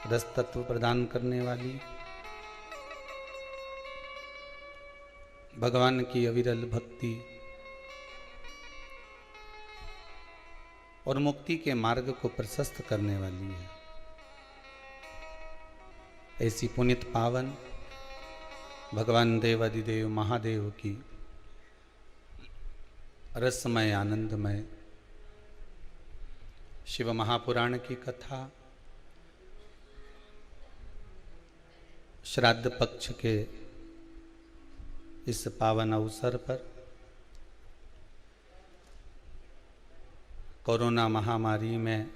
रस तत्व प्रदान करने वाली, भगवान की अविरल भक्ति और मुक्ति के मार्ग को प्रशस्त करने वाली है। ऐसी पुनित पावन भगवान देवादिदेव महादेव की रसमय आनंदमय शिव महापुराण की कथा श्राद्ध पक्ष के इस पावन अवसर पर कोरोना महामारी में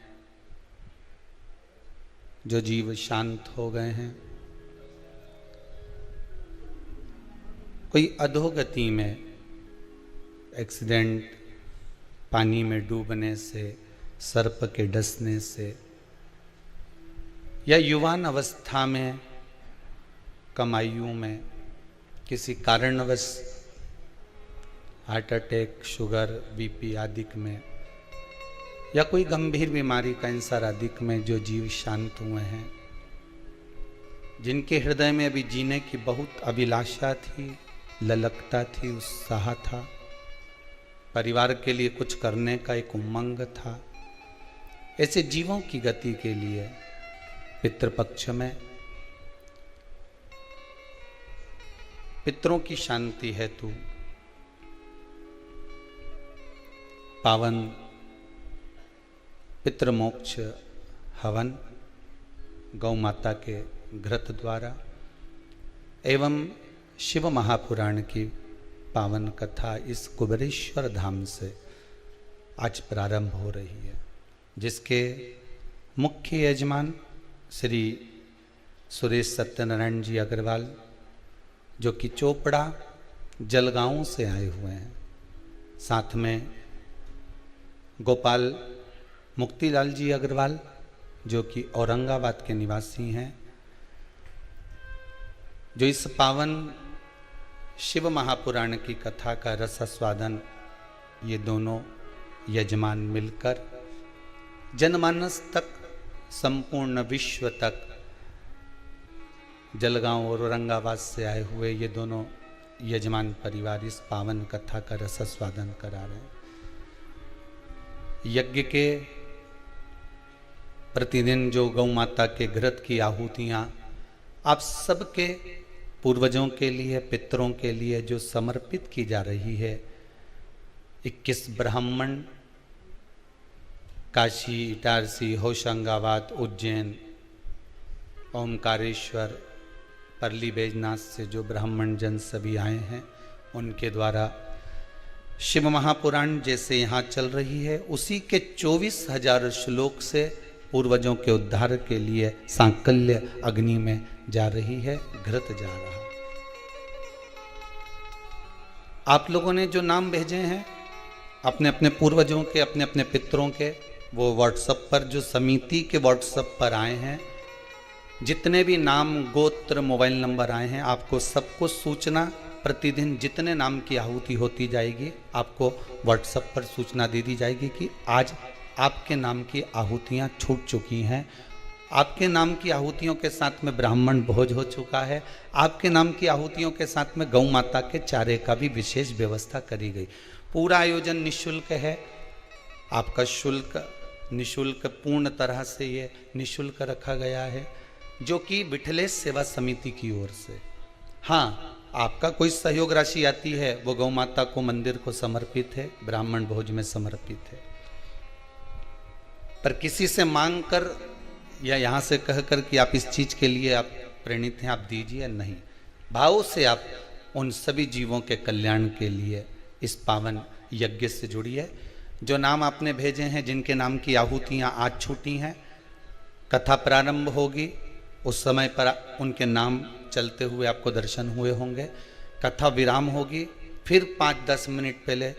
जो जीव शांत हो गए हैं, कोई अधोगति में एक्सीडेंट, पानी में डूबने से, सर्प के डसने से, या युवान अवस्था में कम आयु में किसी कारणवश हार्ट अटैक, शुगर, बीपी आदि में, या कोई गंभीर बीमारी कैंसर आदि में जो जीव शांत हुए हैं, जिनके हृदय में अभी जीने की बहुत अभिलाषा थी, ललकता थी, उत्साह था, परिवार के लिए कुछ करने का एक उमंग था, ऐसे जीवों की गति के लिए पितृपक्ष में पितरों की शांति हेतु पावन पितृमोक्ष हवन गौ माता के घृत द्वारा एवं शिव महापुराण की पावन कथा इस कुबेरेश्वर धाम से आज प्रारंभ हो रही है, जिसके मुख्य यजमान श्री सुरेश सत्यनारायण जी अग्रवाल, जो कि चोपड़ा जलगांव से आए हुए हैं, साथ में गोपाल मुक्तिलाल जी अग्रवाल, जो कि औरंगाबाद के निवासी हैं, जो इस पावन शिव महापुराण की कथा का रसास्वादन ये दोनों यजमान मिलकर जनमानस तक, संपूर्ण विश्व तक, जलगांव और औरंगाबाद से आए हुए ये दोनों यजमान परिवार इस पावन कथा का रसास्वादन करा रहे हैं। यज्ञ के प्रतिदिन जो गौ माता के घृत की आहुतियां आप सबके पूर्वजों के लिए, पितरों के लिए जो समर्पित की जा रही है, 21 ब्राह्मण काशी, इटारसी, होशंगाबाद, उज्जैन, ओमकारेश्वर, परली बैजनाथ से जो ब्राह्मण जन सभी आए हैं, उनके द्वारा शिव महापुराण जैसे यहाँ चल रही है, उसी के 24,000 श्लोक से पूर्वजों के उद्धार के लिए सांकल्य अग्नि में जा रही है, घृत जा रहा है। आप लोगों ने जो नाम भेजे हैं अपने अपने पूर्वजों के, अपने अपने पितरों के, वो व्हाट्सएप पर, जो समिति के व्हाट्सएप पर आए हैं, जितने भी नाम, गोत्र, मोबाइल नंबर आए हैं, आपको सबको सूचना प्रतिदिन जितने नाम की आहुति होती जाएगी, आपको व्हाट्सएप पर सूचना दे दी जाएगी कि आज आपके नाम की आहुतियां छूट चुकी हैं, आपके नाम की आहुतियों के साथ में ब्राह्मण भोज हो चुका है, आपके नाम की आहुतियों के साथ में गौ माता के चारे का भी विशेष व्यवस्था करी गई। पूरा आयोजन निःशुल्क है, आपका शुल्क निःशुल्क, पूर्ण तरह से ये निःशुल्क रखा गया है, जो कि विठलेश सेवा समिति की ओर से। हाँ, आपका कोई सहयोग राशि आती है, वो गौ माता को, मंदिर को समर्पित है, ब्राह्मण भोज में समर्पित है, पर किसी से मांग कर या यहाँ से कहकर कि आप इस चीज के लिए आप प्रेरित हैं, आप दीजिए, नहीं, भाव से आप उन सभी जीवों के कल्याण के लिए इस पावन यज्ञ से जुड़िए। जो नाम आपने भेजे हैं, जिनके नाम की आहुतियाँ आज छूटी हैं, कथा प्रारंभ होगी, उस समय पर उनके नाम चलते हुए आपको दर्शन हुए होंगे। कथा विराम होगी, फिर 5-10 मिनट पहले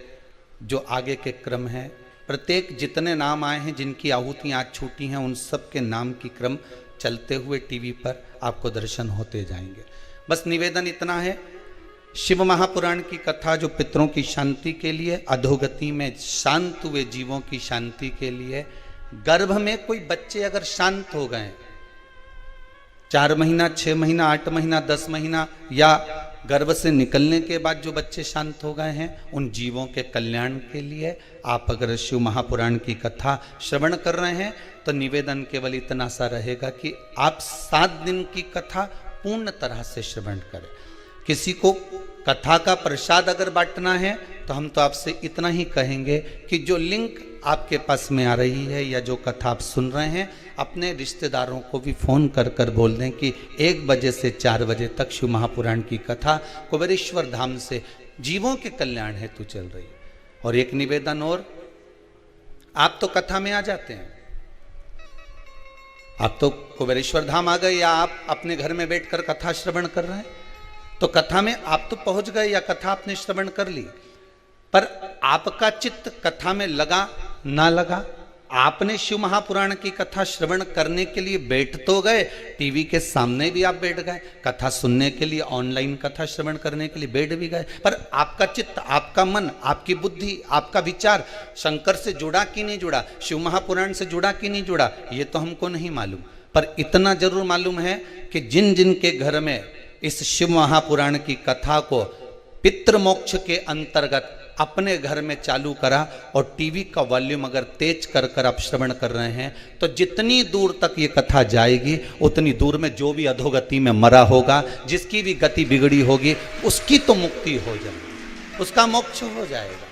जो आगे के क्रम है, प्रत्येक जितने नाम आए हैं, जिनकी आहुतियाँ आज छूटी हैं, उन सब के नाम की क्रम चलते हुए टीवी पर आपको दर्शन होते जाएंगे। बस निवेदन इतना है, शिव महापुराण की कथा जो पितरों की शांति के लिए, अधोगति में शांत हुए जीवों की शांति के लिए, गर्भ में कोई बच्चे अगर शांत हो गए 4 महीना, 6 महीना, 8 महीना, 10 महीना या गर्भ से निकलने के बाद जो बच्चे शांत हो गए हैं, उन जीवों के कल्याण के लिए आप अगर शिव महापुराण की कथा श्रवण कर रहे हैं तो निवेदन केवल इतना सा रहेगा कि आप 7 दिन की कथा पूर्ण तरह से श्रवण करें। किसी को कथा का प्रसाद अगर बांटना है तो हम तो आपसे इतना ही कहेंगे कि जो लिंक आपके पास में आ रही है या जो कथा आप सुन रहे हैं, अपने रिश्तेदारों को भी फोन कर कर बोल दें कि 1 बजे से 4 बजे तक शिव महापुराण की कथा कुबेरेश्वर धाम से जीवों के कल्याण हेतु चल रही है। और एक निवेदन और, आप तो कथा में आ जाते हैं, आप तो कुबेरेश्वर धाम आ गए या आप अपने घर में बैठकर कथा श्रवण कर रहे हैं, तो कथा में आप तो पहुंच गए या कथा आपने श्रवण कर ली, पर आपका चित्त कथा में लगा ना लगा। आपने शिव महापुराण की कथा श्रवण करने के लिए बैठ तो गए, टीवी के सामने भी आप बैठ गए, कथा सुनने के लिए ऑनलाइन कथा श्रवण करने के लिए बैठ भी गए, पर आपका चित्त, आपका मन, आपकी बुद्धि, आपका विचार शंकर से जुड़ा कि नहीं जुड़ा, शिव महापुराण से जुड़ा कि नहीं जुड़ा, ये तो हमको नहीं मालूम। पर इतना जरूर मालूम है कि जिन जिन के घर में इस शिव महापुराण की कथा को पितृमोक्ष के अंतर्गत अपने घर में चालू करा और टीवी का वॉल्यूम अगर तेज कर कर आप श्रवण कर रहे हैं, तो जितनी दूर तक ये कथा जाएगी उतनी दूर में जो भी अधोगति में मरा होगा, जिसकी भी गति बिगड़ी होगी, उसकी तो मुक्ति हो जाएगी, उसका मोक्ष हो जाएगा।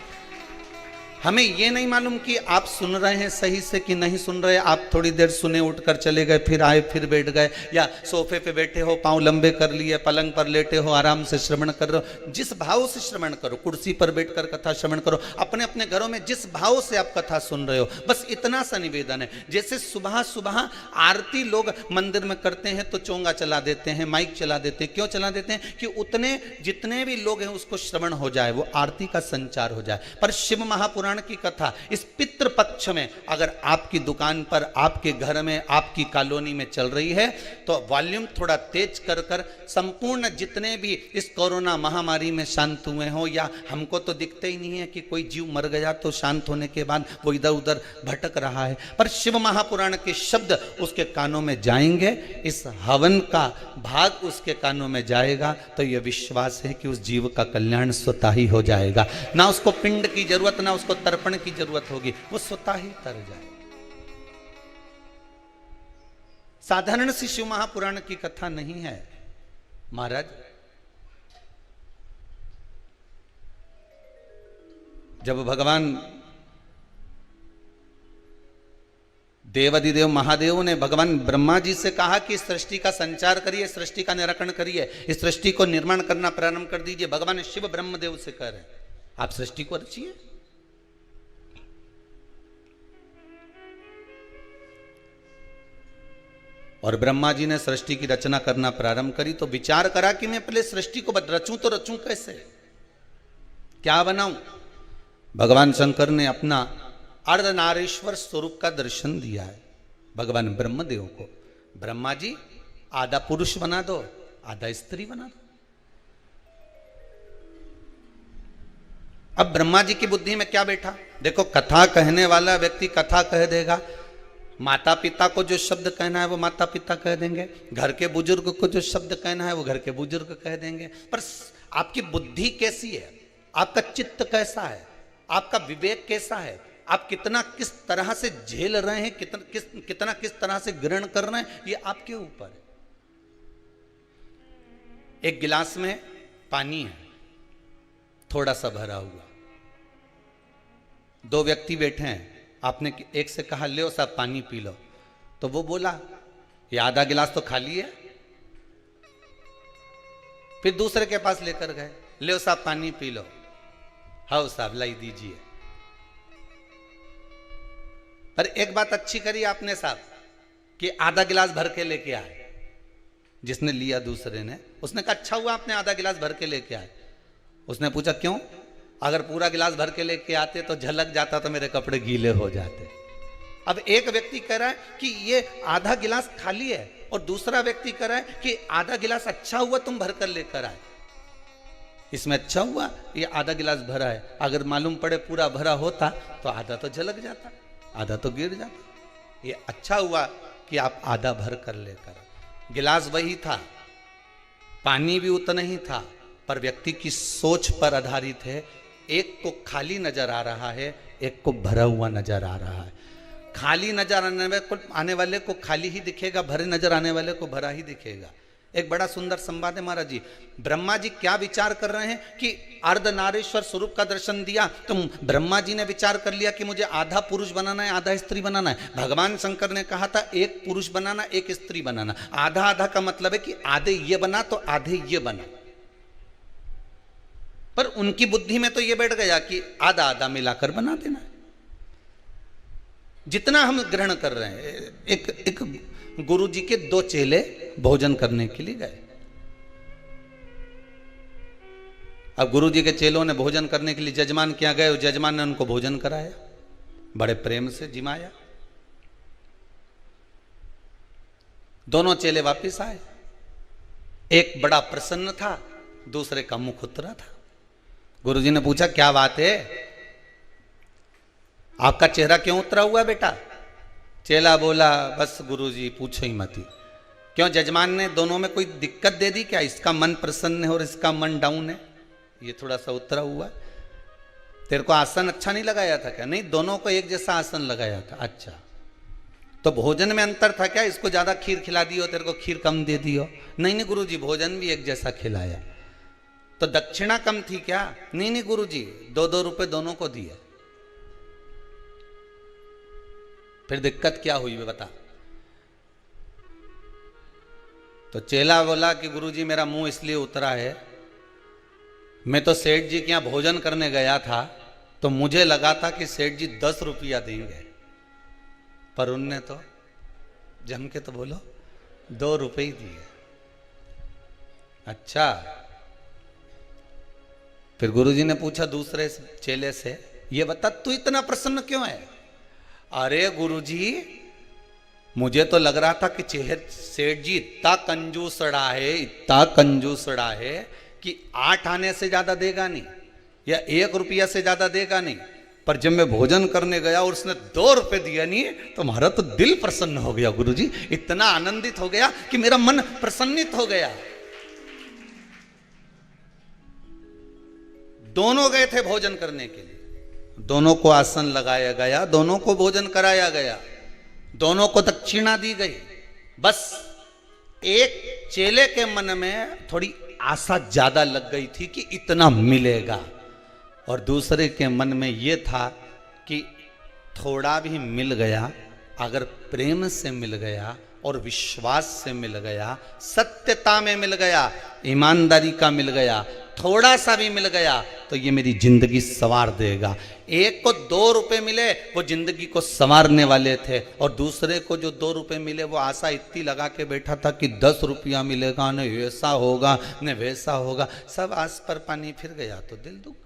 हमें ये नहीं मालूम कि आप सुन रहे हैं सही से कि नहीं सुन रहे। आप थोड़ी देर सुने, उठकर चले गए, फिर आए, फिर बैठ गए, या सोफे पे बैठे हो, पांव लंबे कर लिए, पलंग पर लेटे हो, आराम से श्रवण कर रहे हो। जिस भाव से श्रवण करो, कुर्सी पर बैठकर कथा श्रवण करो, अपने अपने घरों में जिस भाव से आप कथा सुन रहे हो, बस इतना सा निवेदन है। जैसे सुबह सुबह आरती लोग मंदिर में करते हैं तो चोंगा चला देते हैं, माइक चला देते हैं। क्यों चला देते हैं? कि उतने जितने भी लोग हैं उसको श्रवण हो जाए, वो आरती का संचार हो जाए। पर शिव महापुराण की कथा इस पितृ पक्ष में अगर आपकी दुकान पर, आपके घर में, आपकी कॉलोनी में चल रही है, तो वॉल्यूम थोड़ा तेज कर कर संपूर्ण जितने भी इस कोरोना महामारी में शांत हुए हो, या हमको तो दिखते ही नहीं है कि कोई जीव मर गया तो शांत होने के बाद वो इधर उधर भटक रहा है, पर शिव महापुराण के शब्द उसके कानों में जाएंगे, इस हवन का भाग उसके कानों में जाएगा, तो यह विश्वास है कि उस जीव का कल्याण स्वतः ही हो जाएगा। ना उसको पिंड की जरूरत, ना उसको तर्पण की जरूरत होगी, वो स्वतः ही तर जाएगा। साधारण सी शिव महापुराण की कथा नहीं है महाराज। जब भगवान देवाधिदेव महादेव ने भगवान ब्रह्मा जी से कहा कि सृष्टि का संचार करिए, सृष्टि का निराकरण करिए, इस सृष्टि को निर्माण करना प्रारंभ कर दीजिए, भगवान शिव ब्रह्मदेव से कह रहे हैं आप सृष्टि को रचिए। और ब्रह्मा जी ने सृष्टि की रचना करना प्रारंभ करी, तो विचार करा कि मैं पहले सृष्टि को रचूं तो रचूं कैसे, क्या बनाऊं। भगवान शंकर ने अपना अर्धनारीश्वर स्वरूप का दर्शन दिया है भगवान ब्रह्मदेव को। ब्रह्मा जी आधा पुरुष बना दो, आधा स्त्री बना दो। अब ब्रह्मा जी की बुद्धि में क्या बैठा? देखो, कथा कहने वाला व्यक्ति कथा कह देगा, माता पिता को जो शब्द कहना है वो माता पिता कह देंगे, घर के बुजुर्ग को जो शब्द कहना है वो घर के बुजुर्ग कह देंगे। पर आपकी बुद्धि कैसी है, आपका चित्त कैसा है, आपका विवेक कैसा है, आप कितना किस तरह से झेल रहे हैं, कितना किस तरह से ग्रहण कर रहे हैं, ये आपके ऊपर है। एक गिलास में पानी है, थोड़ा सा भरा हुआ, 2 व्यक्ति बैठे हैं, आपने एक से कहा ले साहब पानी पी लो, तो वो बोला ये आधा गिलास तो खाली है। फिर दूसरे के पास लेकर गए, ले साहब पानी पी लो, हाँ साहब लाई दीजिए। पर एक बात अच्छी करी आपने साहब कि आधा गिलास भर के लेके आए। जिसने लिया दूसरे ने, उसने कहा अच्छा हुआ आपने आधा गिलास भर के लेके आए। उसने पूछा क्यों? अगर पूरा गिलास भर के लेके आते तो झलक जाता तो मेरे कपड़े गीले हो जाते। अब एक व्यक्ति कह रहा है कि ये आधा गिलास खाली है, और दूसरा व्यक्ति कह रहा है कि आधा गिलास अच्छा हुआ तुम भर कर लेकर आए। इसमें अच्छा हुआ ये आधा गिलास भरा है, अगर मालूम पड़े पूरा भरा होता तो आधा तो झलक जाता, आधा तो गिर जाता। ये अच्छा हुआ कि आप आधा भर कर लेकर। गिलास वही था, पानी भी उतना ही था, पर व्यक्ति की सोच पर आधारित है। एक को खाली नजर आ रहा है, एक को भरा हुआ नजर आ रहा है। खाली नजर आने वाले को खाली ही दिखेगा, भरे नजर आने वाले को भरा ही दिखेगा। एक बड़ा सुंदर संवाद है महाराज जी। ब्रह्मा जी क्या विचार कर रहे हैं कि अर्धनारीश्वर स्वरूप का दर्शन दिया तो ब्रह्मा जी ने विचार कर लिया कि मुझे आधा पुरुष बनाना है, आधा स्त्री बनाना है। भगवान शंकर ने कहा था एक पुरुष बनाना, एक स्त्री बनाना। आधा आधा का मतलब है कि आधे ये बना तो आधे ये बना। पर उनकी बुद्धि में तो ये बैठ गया कि आधा आधा मिलाकर बना देना है। जितना हम ग्रहण कर रहे हैं, एक गुरु जी के 2 चेले भोजन करने के लिए गए। अब गुरु जी के चेलों ने भोजन करने के लिए जजमान क्या गए, और जजमान ने उनको भोजन कराया, बड़े प्रेम से जिमाया। दोनों चेले वापस आए। एक बड़ा प्रसन्न था, दूसरे का मुख उतरा था। गुरु जी ने पूछा क्या बात है, आपका चेहरा क्यों उतरा हुआ बेटा? चेला बोला बस गुरुजी पूछो ही मत। क्यों, जजमान ने दोनों में कोई दिक्कत दे दी क्या? इसका मन प्रसन्न है और इसका मन डाउन है, ये थोड़ा सा उतरा हुआ। तेरे को आसन अच्छा नहीं लगाया था क्या? नहीं, दोनों को एक जैसा आसन लगाया था। अच्छा, तो भोजन में अंतर था क्या? इसको ज्यादा खीर खिला दियो, तेरे को खीर कम दे दियो? नहीं नहीं गुरुजी, भोजन भी एक जैसा खिलाया। तो दक्षिणा कम थी क्या? नहीं नहीं गुरुजी, 2-2 रुपए दोनों को दिए। फिर दिक्कत क्या हुई बता? तो चेला बोला कि गुरुजी मेरा मुंह इसलिए उतरा है, मैं तो सेठ जी के यहां भोजन करने गया था तो मुझे लगा था कि सेठ जी 10 रुपया देंगे, पर उनने तो जम के तो बोलो 2 रुपए ही दिए। अच्छा, फिर गुरुजी ने पूछा दूसरे चेले से, ये बता तू इतना प्रसन्न क्यों है? अरे गुरुजी, मुझे तो लग रहा था कि सेठ जी इतना कंजूसड़ा है, इतना कंजूसड़ा है कि 8 आने से ज्यादा देगा नहीं या 1 रुपया से ज्यादा देगा नहीं। पर जब मैं भोजन करने गया और उसने 2 रुपए दिया नहीं, तो हमारा तो दिल प्रसन्न हो गया गुरुजी, इतना आनंदित हो गया कि मेरा मन प्रसन्नित हो गया। दोनों गए थे भोजन करने के लिए, दोनों को आसन लगाया गया, दोनों को भोजन कराया गया, दोनों को दक्षिणा दी गई। बस एक चेले के मन में थोड़ी आशा ज्यादा लग गई थी कि इतना मिलेगा, और दूसरे के मन में यह था कि थोड़ा भी मिल गया, अगर प्रेम से मिल गया और विश्वास से मिल गया, सत्यता में मिल गया, ईमानदारी का मिल गया, थोड़ा सा भी मिल गया तो ये मेरी जिंदगी संवार देगा। एक को 2 रुपए मिले, वो जिंदगी को संवारने वाले थे, और दूसरे को जो 2 रुपए मिले वो आशा इतनी लगा के बैठा था कि 10 रुपया मिलेगा, न ऐसा होगा न वैसा होगा। सब आस पर पानी फिर गया तो दिल दुख गया।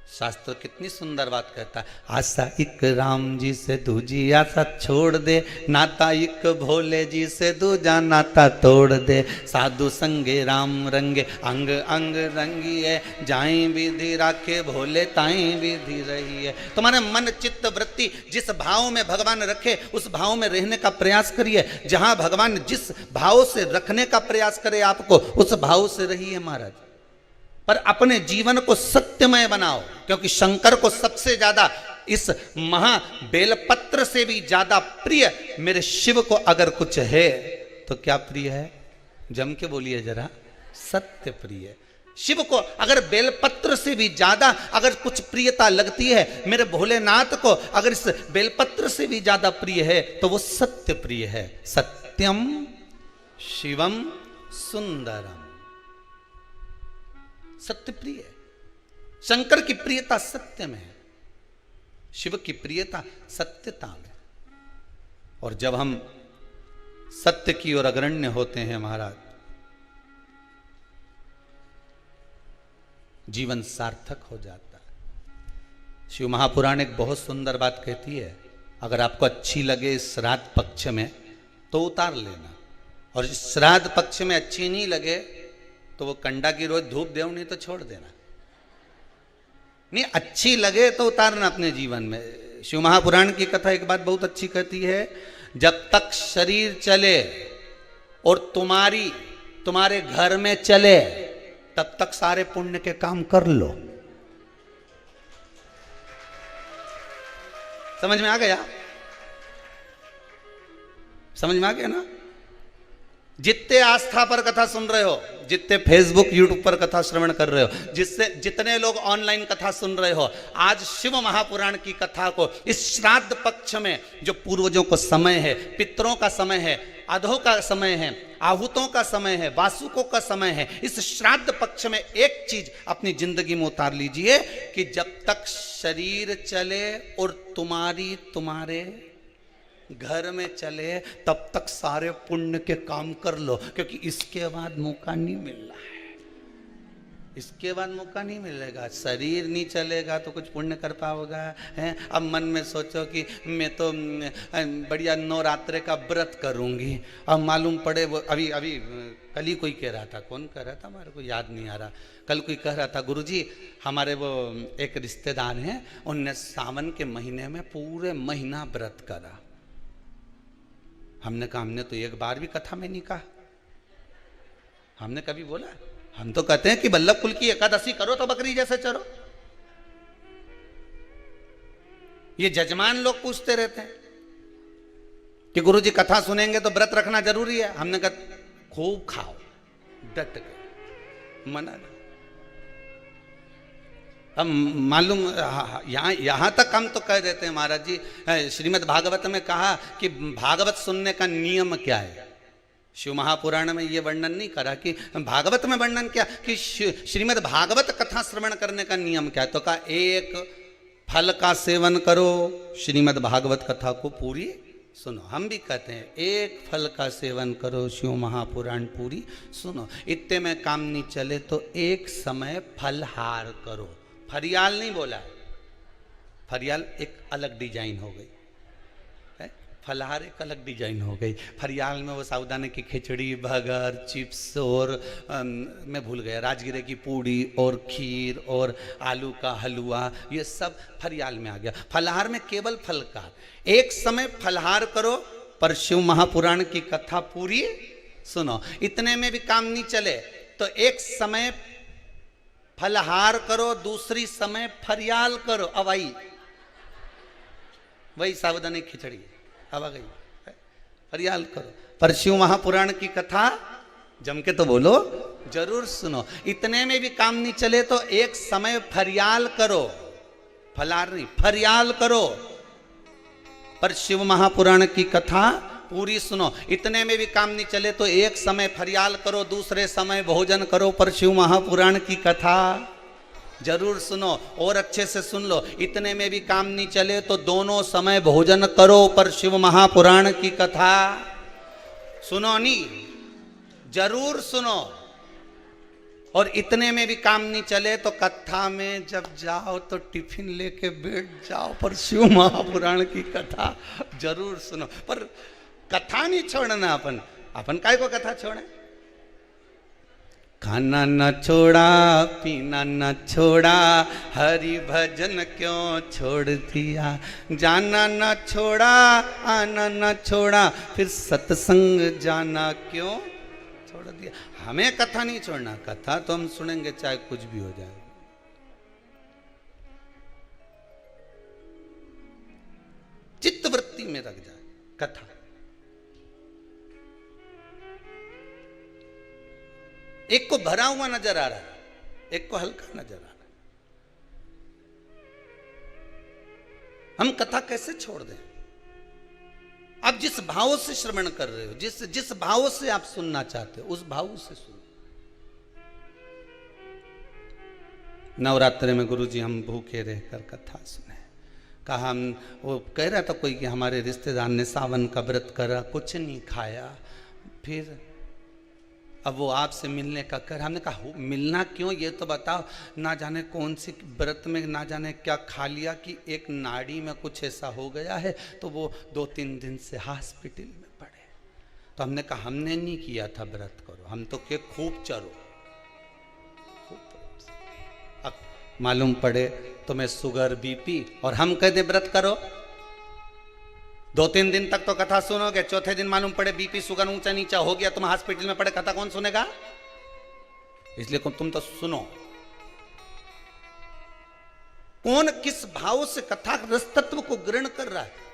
शास्त्र कितनी सुंदर बात कहता है, आशा एक राम जी से दूजी आशा छोड़ दे, नाता एक भोले जी से दूजा नाता तोड़ दे, साधु संगे राम रंगे अंग अंग रंगिए, जाई विधि राखे भोले ताई विधि रही है। तुम्हारे मन चित्त वृत्ति जिस भाव में भगवान रखे उस भाव में रहने का प्रयास करिए। जहां भगवान जिस भाव से रखने का प्रयास करे आपको, उस भाव से रहिए महाराज। पर अपने जीवन को सत्यमय बनाओ, क्योंकि शंकर को सबसे ज्यादा, इस महा बेलपत्र से भी ज्यादा प्रिय मेरे शिव को अगर कुछ है तो क्या प्रिय है? जम के बोलिए जरा, सत्य प्रिय। शिव को अगर बेलपत्र से भी ज्यादा अगर कुछ प्रियता लगती है, मेरे भोलेनाथ को अगर इस बेलपत्र से भी ज्यादा प्रिय है तो वो सत्य प्रिय है। सत्यम शिवम सुंदरम, सत्य प्रिय। शंकर की प्रियता सत्य में है, शिव की प्रियता सत्यता में। और जब हम सत्य की ओर अग्रण्य होते हैं महाराज, जीवन सार्थक हो जाता है। शिव महापुराण एक बहुत सुंदर बात कहती है, अगर आपको अच्छी लगे इस श्राद्ध पक्ष में तो उतार लेना, और इस श्राद्ध पक्ष में अच्छी नहीं लगे तो वो कंडा की रोज धूप देव, नहीं तो छोड़ देना। नहीं, अच्छी लगे तो उतारना अपने जीवन में। शिव महापुराण की कथा एक बात बहुत अच्छी कहती है, जब तक शरीर चले और तुम्हारे घर में चले तब तक सारे पुण्य के काम कर लो। समझ में आ गया? समझ में आ गया ना? जितने आस्था पर कथा सुन रहे हो, जितने फेसबुक यूट्यूब पर कथा श्रवण कर रहे हो, जितने लोग ऑनलाइन कथा सुन रहे हो, आज शिव महापुराण की कथा को इस श्राद्ध पक्ष में जो पूर्वजों को समय है, पितरों का समय है, अधों का समय है, आहूतों का समय है, वासुकों का समय है, इस श्राद्ध पक्ष में एक चीज अपनी जिंदगी में उतार लीजिए कि जब तक शरीर चले और तुम्हारे घर में चले तब तक सारे पुण्य के काम कर लो, क्योंकि इसके बाद मौका नहीं मिल रहा है। इसके बाद मौका नहीं मिलेगा। शरीर नहीं चलेगा तो कुछ पुण्य कर पाओगा है? अब मन में सोचो कि मैं तो बढ़िया नवरात्रे का व्रत करूंगी, अब मालूम पड़े वो अभी कल ही कोई कह रहा था, कौन कह रहा था हमारे को याद नहीं आ रहा, कल कोई कह रहा था गुरुजी हमारे वो एक रिश्तेदार हैं, उनने सावन के महीने में पूरे महीना व्रत करा। हमने कहा हमने तो एक बार भी कथा में नहीं कहा, हमने कभी बोला? हम तो कहते हैं कि बल्लभ कुल की एकादशी करो तो बकरी जैसे चरो। ये जजमान लोग पूछते रहते हैं कि गुरुजी कथा सुनेंगे तो व्रत रखना जरूरी है। हमने कहा खूब खाओ, डट गए, मना नहीं। हम मालूम यहाँ तक हम तो कह देते हैं महाराज जी, श्रीमद् भागवत में कहा कि भागवत सुनने का नियम क्या है। शिव महापुराण में ये वर्णन नहीं करा कि भागवत में वर्णन क्या कि श्रीमद् भागवत कथा श्रवण करने का नियम क्या है। तो कहा एक फल का सेवन करो, श्रीमद् भागवत कथा को पूरी सुनो। हम भी कहते हैं एक फल का सेवन करो, शिव महापुराण पूरी सुनो। इतने में काम नहीं चले तो एक समय फलहार करो। फरियाल नहीं बोला है, फरियाल एक अलग डिजाइन हो गई है, फलहार एक अलग डिजाइन हो गई। फरियाल में वो साबूदाने की खिचड़ी, बर्गर, चिप्स और मैं भूल गया राजगिरे की पूड़ी और खीर और आलू का हलवा, ये सब फरियाल में आ गया। फलहार में केवल फल का एक समय फलहार करो, पर शिव महापुराण की कथा पूरी सुनो। इतने में भी काम नहीं चले तो एक समय फलहार करो, दूसरी समय फरियाल करो। अब आई वही साबूदाने की खिचड़ी, अब आ गई फरियाल करो, पर शिव महापुराण की कथा जम के तो बोलो जरूर सुनो। इतने में भी काम नहीं चले तो एक समय फरियाल करो, फलार नहीं फरियाल करो, पर शिव महापुराण की कथा पूरी सुनो। इतने में भी काम नहीं चले तो एक समय फरियाल करो, दूसरे समय भोजन करो, पर शिव महापुराण की कथा जरूर सुनो। और अच्छे से सुन लो, इतने में भी काम नहीं चले तो दोनों समय भोजन करो, पर शिव महापुराण की कथा सुनो नहीं, जरूर सुनो। और इतने में भी काम नहीं चले तो कथा में जब जाओ तो टिफिन लेके बैठ जाओ, पर शिव महापुराण की कथा जरूर सुनो। पर कथा नहीं छोड़ना, अपन काय को कथा छोड़े। खाना न छोड़ा, पीना न छोड़ा, हरि भजन क्यों छोड़ दिया, जाना न छोड़ा, आना न छोड़ा, फिर सत्संग जाना क्यों छोड़ दिया। हमें कथा नहीं छोड़ना, कथा तो हम सुनेंगे चाहे कुछ भी हो जाए। चित्तवृत्ति में रख जाए कथा। एक को भरा हुआ नजर आ रहा है, एक को हल्का नजर आ रहा है। हम कथा कैसे छोड़ दें? आप जिस भाव से श्रवण कर रहे हो, जिस भाव से आप सुनना चाहते हो, उस भाव से सुनो। नवरात्रि में गुरुजी हम भूखे रहकर कथा सुने। कहा हम वो कह रहा था कोई कि हमारे रिश्तेदार ने सावन का व्रत करा, कुछ नहीं खाया, फिर अब वो आपसे मिलने का कर। हमने कहा मिलना क्यों, ये तो बताओ। ना जाने कौन सी व्रत में ना जाने क्या खा लिया कि एक नाड़ी में कुछ ऐसा हो गया है, तो वो 2-3 दिन से हॉस्पिटल में पड़े। तो हमने कहा हमने नहीं किया था व्रत करो, हम तो के खूब चरो, खूब। अब मालूम पड़े तुम्हें शुगर बीपी और हम कह दे व्रत करो, 2-3 दिन तक तो कथा सुनोगे, चौथे दिन मालूम पड़े बीपी शुगर ऊंचा नीचा हो गया, तुम हॉस्पिटल में पड़े, कथा कौन सुनेगा? इसलिए तुम तो सुनो। कौन किस भाव से कथा रस तत्व को ग्रहण कर रहा है।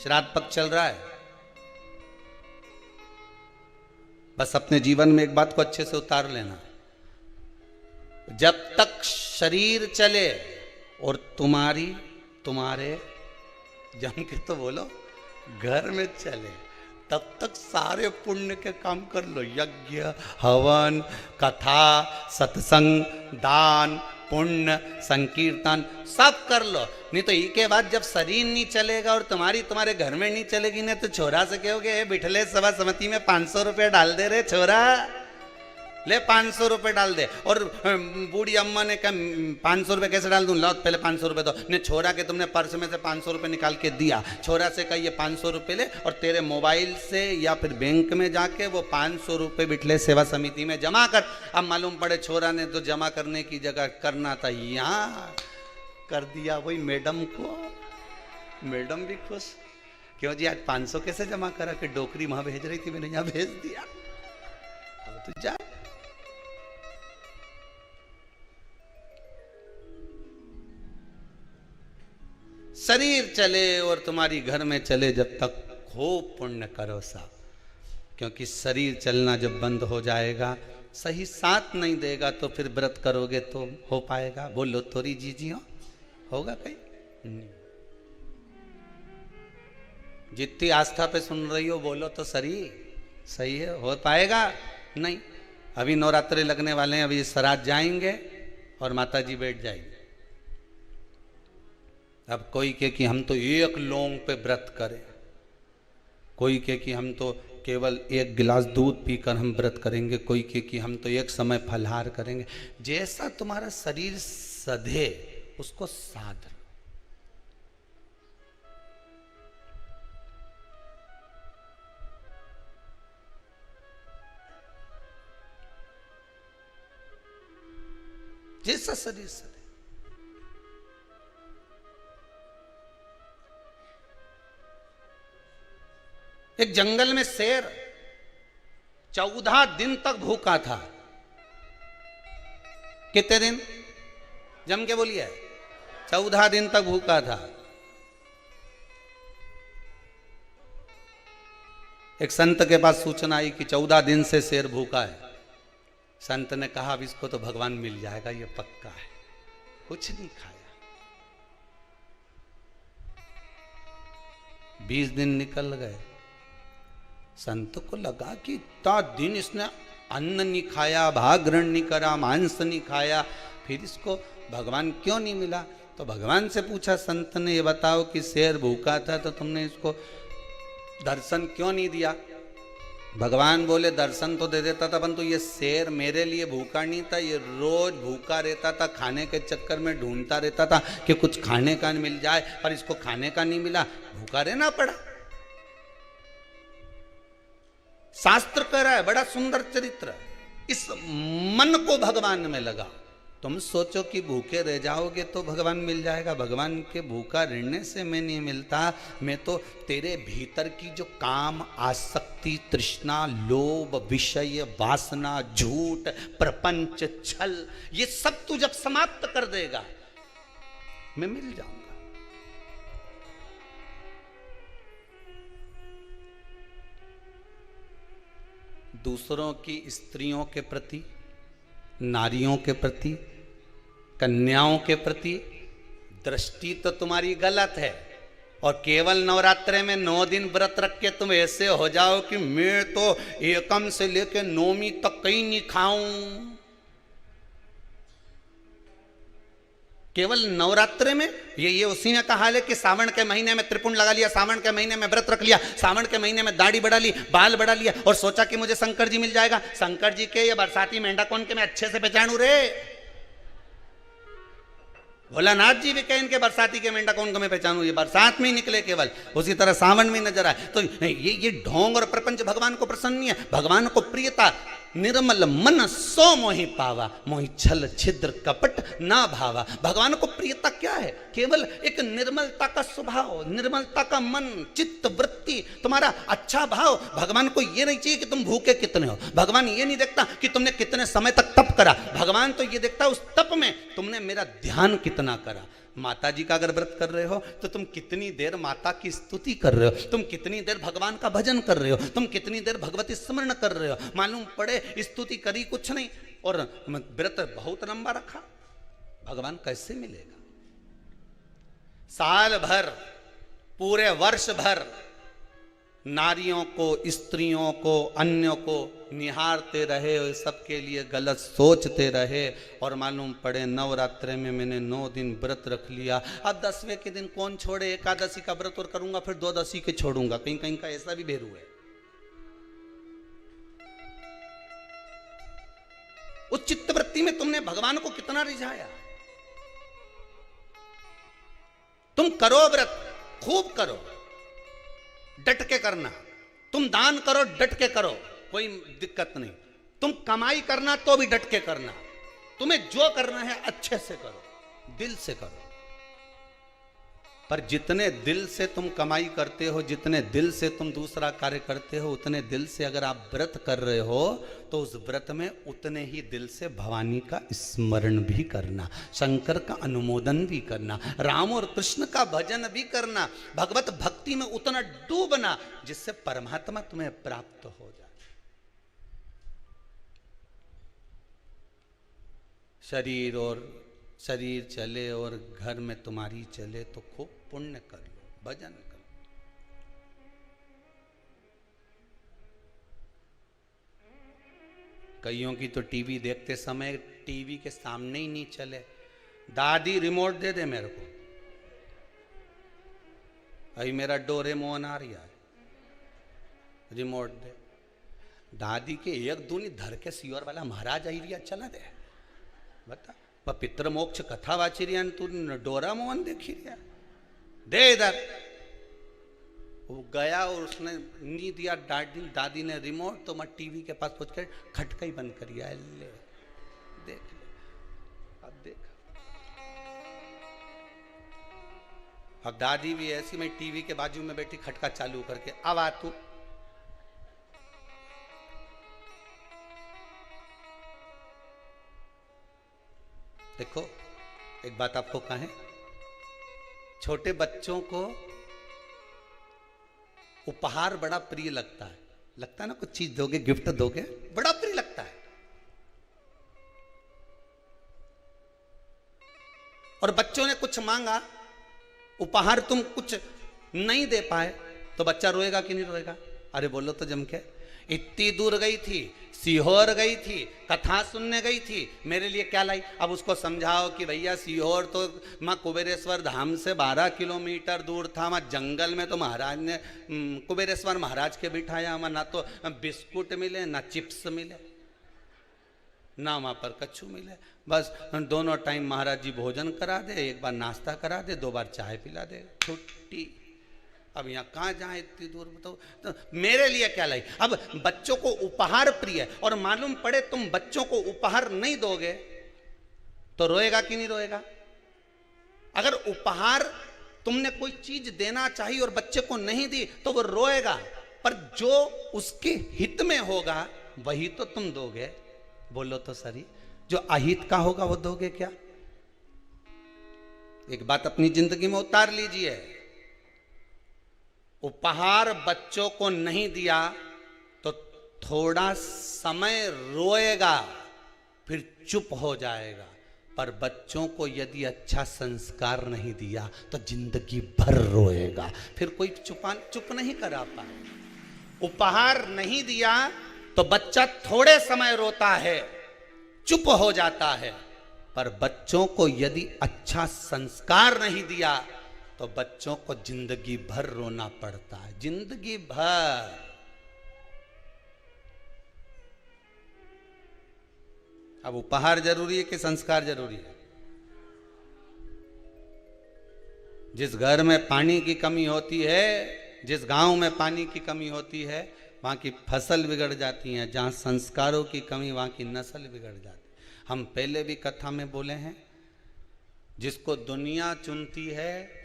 श्राद्ध पक्ष चल रहा है, बस अपने जीवन में एक बात को अच्छे से उतार लेना, जब तक शरीर चले और तुम्हारे जम के तो बोलो घर में चले, तब तक सारे पुण्य के काम कर लो। यज्ञ, हवन, कथा, सत्संग, दान, पुण्य, संकीर्तन सब कर लो। नहीं तो इसके बाद जब शरीर नहीं चलेगा और तुम्हारे घर में नहीं चलेगी ना, तो छोरा से कहोगे बिठले सभा समिति में 500 रुपये डाल दे रे छोरा, ले 500 रुपये डाल दे। और बूढ़ी अम्मा ने कहा 500 रुपये कैसे डाल दूं, लो पहले 500 रुपये दो। ने छोरा के तुमने पर्स में से 500 रुपये निकाल के दिया, छोरा से कहा ये 500 रुपये ले और तेरे मोबाइल से या फिर बैंक में जाके वो 500 रुपये बिठले सेवा समिति में जमा कर। अब मालूम पड़े छोरा ने तो जमा करने की जगह करना था यहाँ कर दिया वही मैडम को। मैडम भी खुश, क्यों जी आज 500 कैसे जमा करा, कि डोकरी वहां भेज रही थी, मैंने यहाँ भेज दिया, अब तो जा। शरीर चले और तुम्हारी घर में चले, जब तक खूब पुण्य करो साहब, क्योंकि शरीर चलना जब बंद हो जाएगा, सही साथ नहीं देगा, तो फिर व्रत करोगे तो हो पाएगा? बोलो थोड़ी जी होगा कहीं? जितनी आस्था पे सुन रही हो बोलो तो सही है, हो पाएगा? नहीं। अभी नवरात्रे लगने वाले हैं, अभी श्राद्ध जाएंगे और माता जी बैठ जाएंगे। अब कोई कहे कि हम तो एक लौंग पे व्रत करें, कोई कहे कि हम तो केवल 1 गिलास दूध पीकर हम व्रत करेंगे, कोई कहे कि हम तो एक समय फलहार करेंगे। जैसा तुम्हारा शरीर सधे उसको साध लो। जैसा शरीर सधे। एक जंगल में शेर 14 दिन तक भूखा था। कितने दिन? जम के बोलिए। 14 दिन तक भूखा था। एक संत के पास सूचना आई कि 14 दिन से शेर भूखा है। संत ने कहा अब इसको तो भगवान मिल जाएगा, ये पक्का है। कुछ नहीं खाया। 20 दिन निकल गए। संत को लगा कि इतना दिन इसने अन्न नहीं खाया, भाग ग्रहण नहीं करा, मांस नहीं खाया, फिर इसको भगवान क्यों नहीं मिला? तो भगवान से पूछा संत ने, ये बताओ कि शेर भूखा था तो तुमने इसको दर्शन क्यों नहीं दिया? भगवान बोले दर्शन तो दे देता था, परंतु ये शेर मेरे लिए भूखा नहीं था, ये रोज भूखा रहता था, खाने के चक्कर में ढूंढता रहता था कि कुछ खाने का मिल जाए, पर इसको खाने का नहीं मिला, भूखा रहना पड़ा। शास्त्र कह रहा है, बड़ा सुंदर चरित्र। इस मन को भगवान में लगा। तुम सोचो कि भूखे रह जाओगे तो भगवान मिल जाएगा। भगवान के भूखा रहने से मैं नहीं मिलता, मैं तो तेरे भीतर की जो काम, आसक्ति, तृष्णा, लोभ, विषय, वासना, झूठ, प्रपंच, छल, ये सब तू जब समाप्त कर देगा मैं मिल जाऊंगा। दूसरों की स्त्रियों के प्रति, नारियों के प्रति, कन्याओं के प्रति दृष्टि तो तुम्हारी गलत है। और केवल नवरात्रे में 9 दिन व्रत रख के तुम ऐसे हो जाओ कि मैं तो एकम से लेके 9वीं तक कहीं नहीं खाऊं। केवल नवरात्रे में ये उसी में कहा है कि सावन के महीने में त्रिपुंड लगा लिया, सावन के महीने में व्रत रख लिया, सावन के महीने में दाढ़ी बढ़ा ली, बाल बढ़ा लिया और सोचा कि मुझे शंकर जी मिल जाएगा। शंकर जी के या बरसाती मेंढा कौन के मैं अच्छे से पहचानू रे? भोलानाथ जी भी कहें इनके बरसाती के मेंढक कौन मैं पहचानू, ये बरसात में ही निकले केवल, उसी तरह सावन में नजर आए। तो ये ढोंग और प्रपंच भगवान को प्रसन्न नहीं है। भगवान को प्रियता निर्मल मन सो मोहि पावा, मोहि छल छिद्र कपट ना भावा। भगवान को प्रियता क्या है? केवल एक निर्मलता का स्वभाव, निर्मलता का मन, चित्त, वृत्ति, तुम्हारा अच्छा भाव। भगवान को ये नहीं चाहिए कि तुम भूखे कितने हो, भगवान ये नहीं देखता कि तुमने कितने समय तक तप करा, भगवान तो ये देखता उस तप में तुमने मेरा ध्यान कितना करा। माता जी का अगर व्रत कर रहे हो तो तुम कितनी देर माता की स्तुति कर रहे हो, तुम कितनी देर भगवान का भजन कर रहे हो, तुम कितनी देर भगवती स्मरण कर रहे हो। मालूम पड़े स्तुति करी कुछ नहीं और व्रत बहुत लंबा रखा, भगवान कैसे मिलेगा? साल भर, पूरे वर्ष भर नारियों को, स्त्रियों को, अन्यों को निहारते रहे और सबके लिए गलत सोचते रहे। और मालूम पड़े नवरात्रे में मैंने 9 दिन व्रत रख लिया, अब 10वें के दिन कौन छोड़े? एकादशी का व्रत और करूंगा, फिर 12 के छोड़ूंगा। कहीं कहीं का ऐसा भी भेरू है। उस चित्तवृत्ति में तुमने भगवान को कितना रिझाया? तुम करो व्रत, खूब करो, डट के करना। तुम दान करो, डट के करो, कोई दिक्कत नहीं। तुम कमाई करना तो भी डट के करना। तुम्हें जो करना है अच्छे से करो, दिल से करो। पर जितने दिल से तुम कमाई करते हो, जितने दिल से तुम दूसरा कार्य करते हो, उतने दिल से अगर आप व्रत कर रहे हो तो उस व्रत में उतने ही दिल से भवानी का स्मरण भी करना, शंकर का अनुमोदन भी करना, राम और कृष्ण का भजन भी करना, भगवत भक्ति में उतना डूबना जिससे परमात्मा तुम्हें प्राप्त हो जाए। शरीर चले और घर में तुम्हारी चले तो खूब पुण्य कर लो, भजन कर लो। कईयों की तो टीवी देखते समय टीवी के सामने ही नहीं चले। दादी रिमोट दे दे मेरे को, अभी मेरा डोरेमोन आ रहा है, रिमोट दे। दादी के एक दूनी धर के सियोर वाला महाराज आई रिया चला दे, बता पितर मोक्ष कथा वाची रिया तू डोरा मोहन देखी रिया, दे इधर। वो गया और उसने नहीं दिया, दादी ने रिमोट, तो मैं टीवी के पास पहुंच कर खटका ही बंद करिया। ले देख ले, अब देख। अब दादी भी ऐसी, मैं टीवी के बाजू में बैठी खटका चालू करके, अब आ तू। देखो एक बात आपको कहें, छोटे बच्चों को उपहार बड़ा प्रिय लगता है, लगता है ना? कुछ चीज दोगे, गिफ्ट दोगे, बड़ा प्रिय लगता है। और बच्चों ने कुछ मांगा, उपहार तुम कुछ नहीं दे पाए तो बच्चा रोएगा कि नहीं रोएगा? अरे बोलो तो जम के। इतनी दूर गई थी, सीहोर गई थी, कथा सुनने गई थी, मेरे लिए क्या लाई? अब उसको समझाओ कि भैया सीहोर तो माँ कुबेरेश्वर धाम से 12 किलोमीटर दूर था, वहाँ जंगल में तो महाराज ने कुबेरेश्वर महाराज के बिठाया, वहाँ ना तो बिस्कुट मिले, ना चिप्स मिले, ना वहाँ पर कच्छू मिले। बस दोनों टाइम महाराज जी भोजन करा दे, एक बार नाश्ता करा दे, 2 बार चाय पिला दे, छुट्टी। अब यहाँ कहाँ जाए इतनी दूर, बताओ। तो मेरे लिए क्या लाई? अब बच्चों को उपहार प्रिय है, और मालूम पड़े तुम बच्चों को उपहार नहीं दोगे तो रोएगा कि नहीं रोएगा? अगर उपहार तुमने कोई चीज देना चाहिए और बच्चे को नहीं दी तो वो रोएगा, पर जो उसके हित में होगा वही तो तुम दोगे। बोलो तो सही, जो अहित का होगा वो दोगे क्या? एक बात अपनी जिंदगी में उतार लीजिए, उपहार बच्चों को नहीं दिया तो थोड़ा समय रोएगा, फिर चुप हो जाएगा। पर बच्चों को यदि अच्छा संस्कार नहीं दिया तो जिंदगी भर रोएगा, फिर कोई चुप नहीं करा पाए। उपहार नहीं दिया तो बच्चा थोड़े समय रोता है, चुप हो जाता है, पर बच्चों को यदि अच्छा संस्कार नहीं दिया तो बच्चों को जिंदगी भर रोना पड़ता है, जिंदगी भर। अब उपहार जरूरी है कि संस्कार जरूरी है? जिस घर में पानी की कमी होती है, जिस गांव में पानी की कमी होती है, वहाँ की फसल बिगड़ जाती है। जहाँ संस्कारों की कमी, वहाँ की नस्ल बिगड़ जाती है। हम पहले भी कथा में बोले हैं, जिसको दुनिया चुनती है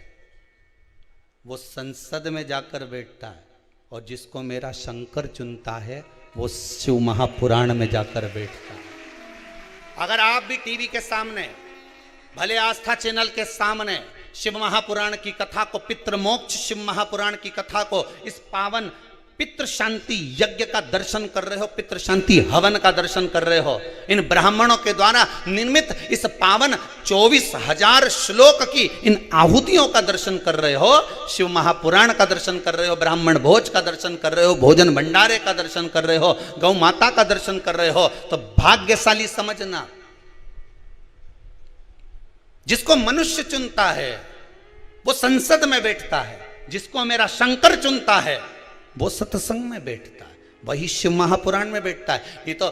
वो संसद में जाकर बैठता है, और जिसको मेरा शंकर चुनता है वो शिव महापुराण में जाकर बैठता है। अगर आप भी टीवी के सामने, भले आस्था चैनल के सामने शिव महापुराण की कथा को, पितृ मोक्ष शिव महापुराण की कथा को, इस पावन पितृ शांति यज्ञ का दर्शन कर रहे हो, पितृ शांति हवन का दर्शन कर रहे हो, इन ब्राह्मणों के द्वारा निर्मित इस पावन 24,000 श्लोक की इन आहुतियों का दर्शन कर रहे हो, शिव महापुराण का दर्शन कर रहे हो, ब्राह्मण भोज का दर्शन कर रहे हो, भोजन भंडारे का दर्शन कर रहे हो, गौ माता का दर्शन कर रहे हो, तो भाग्यशाली समझना। जिसको मनुष्य चुनता है वो संसद में बैठता है, जिसको मेरा शंकर चुनता है वो सत्संग में बैठता है, वही शिव महापुराण में बैठता है। ये तो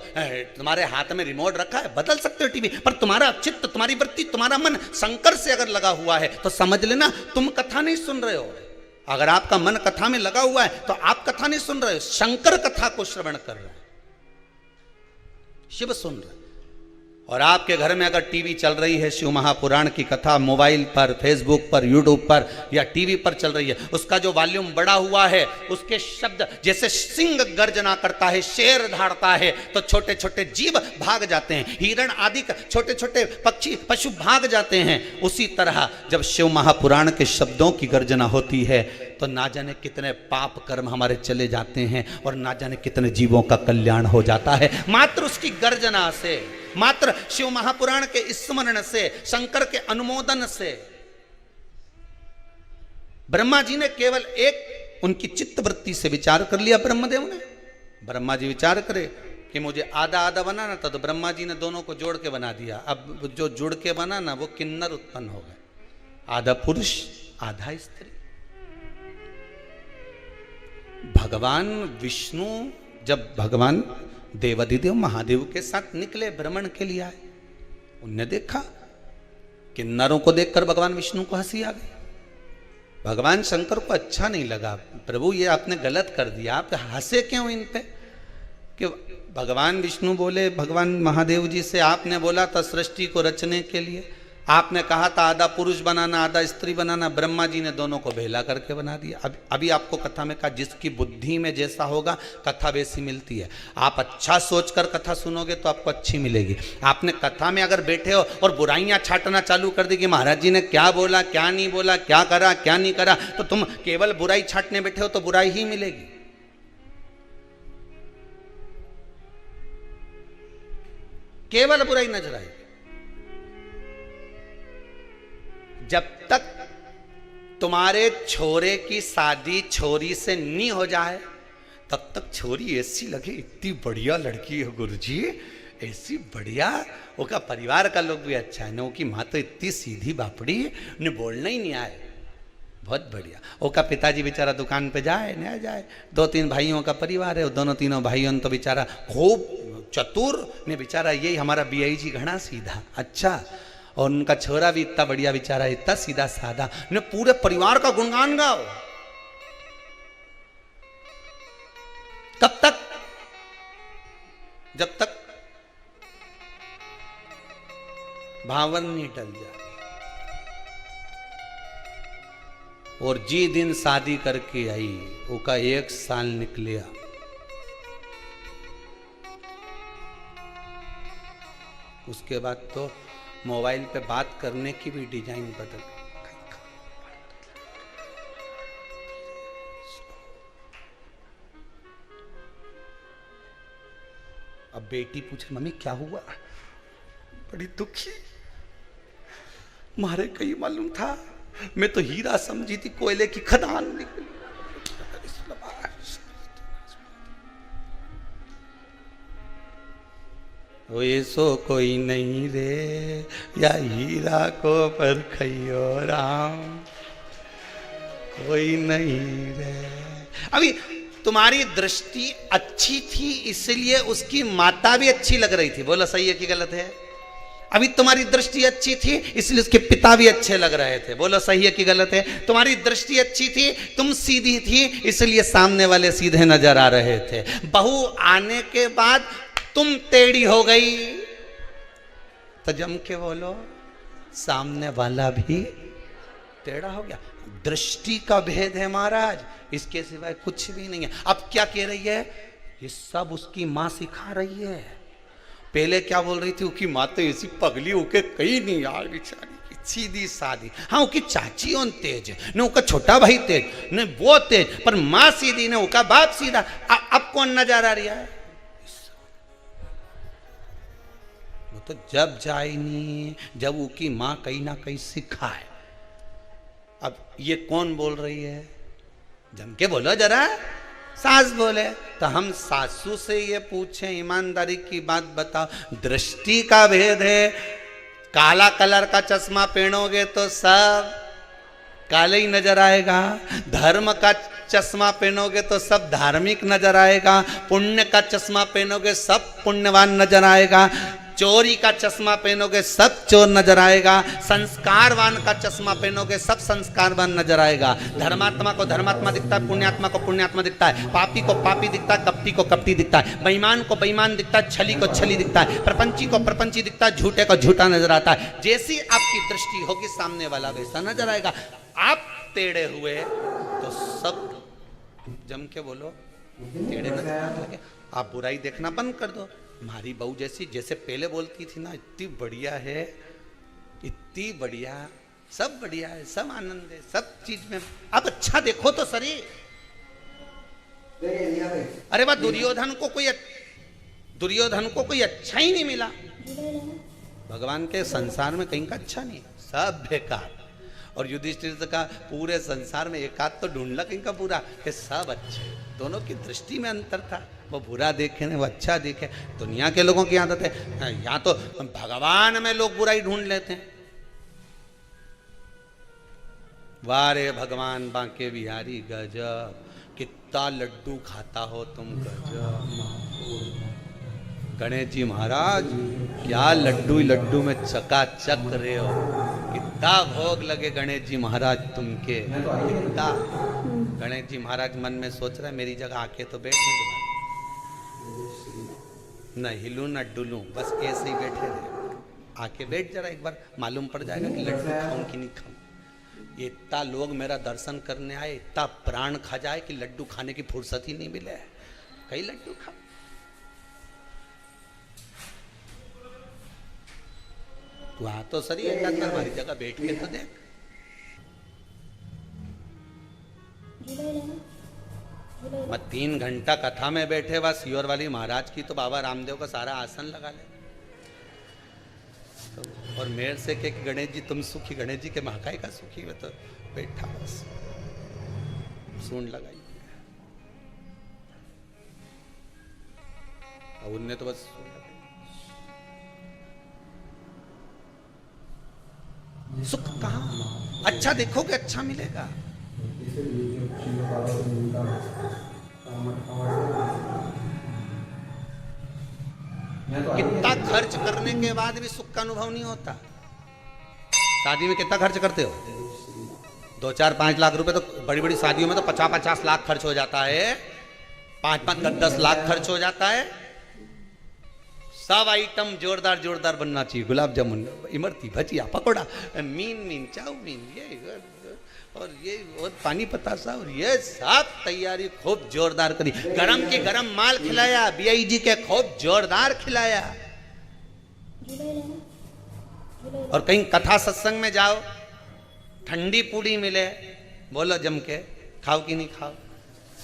तुम्हारे हाथ में रिमोट रखा है, बदल सकते हो टीवी, पर तुम्हारा चित्त, तुम्हारी वृत्ति, तुम्हारा मन शंकर से अगर लगा हुआ है तो समझ लेना तुम कथा नहीं सुन रहे हो। अगर आपका मन कथा में लगा हुआ है तो आप कथा नहीं सुन रहे हो, शंकर कथा को श्रवण कर रहे हैं, शिव सुन रहे हैं। और आपके घर में अगर टीवी चल रही है, शिव महापुराण की कथा मोबाइल पर, फेसबुक पर, यूट्यूब पर या टीवी पर चल रही है, उसका जो वॉल्यूम बढ़ा हुआ है, उसके शब्द जैसे सिंह गर्जना करता है, शेर धाड़ता है, तो छोटे छोटे जीव भाग जाते हैं, हिरण आदि छोटे छोटे पक्षी पशु भाग जाते हैं। उसी तरह जब शिव महापुराण के शब्दों की गर्जना होती है तो ना जाने कितने पाप कर्म हमारे चले जाते हैं और ना जाने कितने जीवों का कल्याण हो जाता है, मात्र उसकी गर्जना से, मात्र शिव महापुराण के स्मरण से, शंकर के अनुमोदन से। ब्रह्मा जी ने केवल एक उनकी चित्त वृत्ति से विचार कर लिया, ब्रह्मदेव ने। ब्रह्मा जी विचार करे कि मुझे आधा आधा बनाना था, तो ब्रह्मा जी ने दोनों को जोड़ के बना दिया। अब जो जुड़ के बना ना, वो किन्नर उत्पन्न हो गए, आधा पुरुष आधा स्त्री। भगवान विष्णु जब भगवान देवाधिदेव महादेव के साथ निकले, भ्रमण के लिए आए, उनने देखा किन्नरों को देखकर भगवान विष्णु को हंसी आ गई। भगवान शंकर को अच्छा नहीं लगा, प्रभु ये आपने गलत कर दिया, आप हंसे क्यों इन पे? कि भगवान विष्णु बोले भगवान महादेव जी से, आपने बोला था सृष्टि को रचने के लिए, आपने कहा था आधा पुरुष बनाना आधा स्त्री बनाना, ब्रह्मा जी ने दोनों को भेला करके बना दिया। अभी आपको कथा में कहा, जिसकी बुद्धि में जैसा होगा कथा वैसी मिलती है। आप अच्छा सोचकर कथा सुनोगे तो आपको अच्छी मिलेगी। आपने कथा में अगर बैठे हो और बुराइयां छाटना चालू कर दी कि महाराज जी ने क्या बोला, क्या नहीं बोला, क्या करा, क्या नहीं करा, तो तुम केवल बुराई छाटने बैठे हो तो बुराई ही मिलेगी। केवल बुराई नजर आएगी। जब तक तुम्हारे छोरे की शादी छोरी से नहीं हो जाए तब तक छोरी ऐसी लगे इतनी बढ़िया लड़की है गुरुजी, ऐसी बढ़िया, उसका परिवार का लोग भी अच्छा है, उसकी माँ तो इतनी सीधी बापड़ी, उन्हें बोलना ही नहीं आए, बहुत बढ़िया। उसका पिताजी बेचारा दुकान पे जाए न जाए, 2-3 भाइयों का परिवार है, दोनों तीनों भाइयों तो बेचारा खूब चतुर ने, बेचारा यही हमारा BI जी घना सीधा अच्छा, और उनका छोरा भी इतना बढ़िया बेचारा, इतना सीधा साधा, ने पूरे परिवार का गुणगान गाओ। कब तक? जब तक भावन नहीं टल जाए। और जी दिन शादी करके आई, उसका 1 साल निकलिया, उसके बाद तो मोबाइल पे बात करने की भी डिजाइन बदल। अब बेटी पूछे मम्मी क्या हुआ, बड़ी दुखी, मारे कहीं मालूम था, मैं तो हीरा समझी थी, कोयले की खदान निकली। ऐसो कोई नहीं रे, या हीरा को परखियो राम, कोई नहीं रे। अभी तुम्हारी दृष्टि अच्छी थी इसलिए उसकी माता भी अच्छी लग रही थी, बोलो सही है कि गलत है? अभी तुम्हारी दृष्टि अच्छी थी इसलिए उसके पिता भी अच्छे लग रहे थे। बोलो सही है कि गलत है? तुम्हारी दृष्टि अच्छी थी, तुम सीधी थी, इसलिए सामने वाले सीधे नजर आ रहे थे। बहू आने के बाद तुम टेढ़ी हो गई तो जम के बोलो सामने वाला भी टेढ़ा हो गया। दृष्टि का भेद है महाराज, इसके सिवाय कुछ भी नहीं है। अब क्या कह रही है? ये सब उसकी मां सिखा रही है। पहले क्या बोल रही थी? उसकी मां तो ऐसी पगली होके कहीं नहीं यार, बेचारी सीधी सादी। हाँ उसकी चाची और तेज न, उसका छोटा भाई तेज न, वो तेज, पर मां सीधी न, उसका बाप सीधा। अब कौन नजर आ रहा है? वो तो जब जाए नहीं जब उसकी मां कहीं ना कहीं सिखाए। अब ये कौन बोल रही है? जम के बोलो जरा। सास बोले तो हम सासू से ये पूछें, ईमानदारी की बात बताओ, दृष्टि का भेद है। काला कलर का चश्मा पहनोगे तो सब काले ही नजर आएगा, धर्म का चश्मा पहनोगे तो सब धार्मिक नजर आएगा, पुण्य का चश्मा पहनोगे सब पुण्यवान नजर आएगा, चोरी का चश्मा पहनोगे सब चोर नजर आएगा, संस्कारवान का चश्मा पहनोगे सब संस्कारवान नजर आएगा। धर्मात्मा को धर्मात्मा दिखता है, पुण्यात्मा को पुण्यात्मा दिखता है, पापी को पापी दिखता है, कपटी को कपटी दिखता है, बेईमान को बेईमान दिखता है, छली को छली दिखता है, प्रपंची को प्रपंची दिखता है, झूठे को झूठा नजर आता है। जैसी आपकी दृष्टि होगी सामने वाला वैसा नजर आएगा। आप टेढ़े हुए तो सब जम के बोलो टेढ़े नजर आने लगे। आप बुराई देखना बंद कर दो। हमारी बहू जैसे पहले बोलती थी ना, इतनी बढ़िया है, इतनी बढ़िया, सब बढ़िया है, सब आनंद है, सब चीज में। अब अच्छा देखो तो सरी। अरे वाह, दुर्योधन को कोई अच्छा ही नहीं मिला। भगवान के संसार में कहीं का अच्छा नहीं, सब बेकार। और युधिष्ठिर का पूरे संसार में एक आध तो ढूंढला कहीं का बुरा, कि सब अच्छे। दोनों की दृष्टि में अंतर था, वो बुरा देखे नहीं वो अच्छा देखे। दुनिया के लोगों की आदत है, यहाँ तो भगवान में लोग बुराई ढूंढ लेते हैं। वारे भगवान बांके बिहारी गजब, कितना लड्डू खाता हो तुम, गजब। गणेश जी महाराज क्या लड्डू में चकाचक रहे हो, कितना भोग लगे गणेश जी महाराज तुमके, कितना। गणेश जी महाराज मन में सोच रहे मेरी जगह आके तो बैठे, न हिलूं न डुलूं, बस ऐसे ही बैठे रहे। आके बैठ जरा, एक बार मालूम पड़ जाएगा कि लड्डू खाऊं कि नहीं खाऊं। इतना लोग मेरा दर्शन करने आए, इतना प्राण खा जाए कि लड्डू खाने की फुर्सत ही नहीं मिले। कई लड्डू खा, तू आ तो सही है, हमारी जगह बैठ के तो देख। मैं 3 घंटा कथा में बैठे हुआ सियोर वाली महाराज की, तो बाबा रामदेव का सारा आसन लगा ले। तो और मेरे से के गणेश जी तुम सुखी, गणेश जी के महाकाय का सुखी, मैं तो बैठा बस सूंड लगाई। और उनने तो बस सुख कहाँ? अच्छा देखोगे अच्छा मिलेगा। कितना खर्च करने के बाद भी सुख का अनुभव नहीं होता। शादी में कितना खर्च करते हो? 2-4-5 लाख रुपए तो बड़ी बड़ी शादियों में तो 50-50 लाख खर्च हो जाता है, 5-10 लाख खर्च हो जाता है। सब आइटम जोरदार जोरदार बनना चाहिए, गुलाब जामुन, इमरती, भजिया, पकोड़ा, मीन चाउमीन, ये और ये और पानी पतासा, और ये सब तैयारी खूब जोरदार करी। गरम की गरम माल खिलाया, बीआई जी के खूब जोरदार खिलाया। और कहीं कथा सत्संग में जाओ, ठंडी पूड़ी मिले, बोलो जम के खाओ कि नहीं खाओ,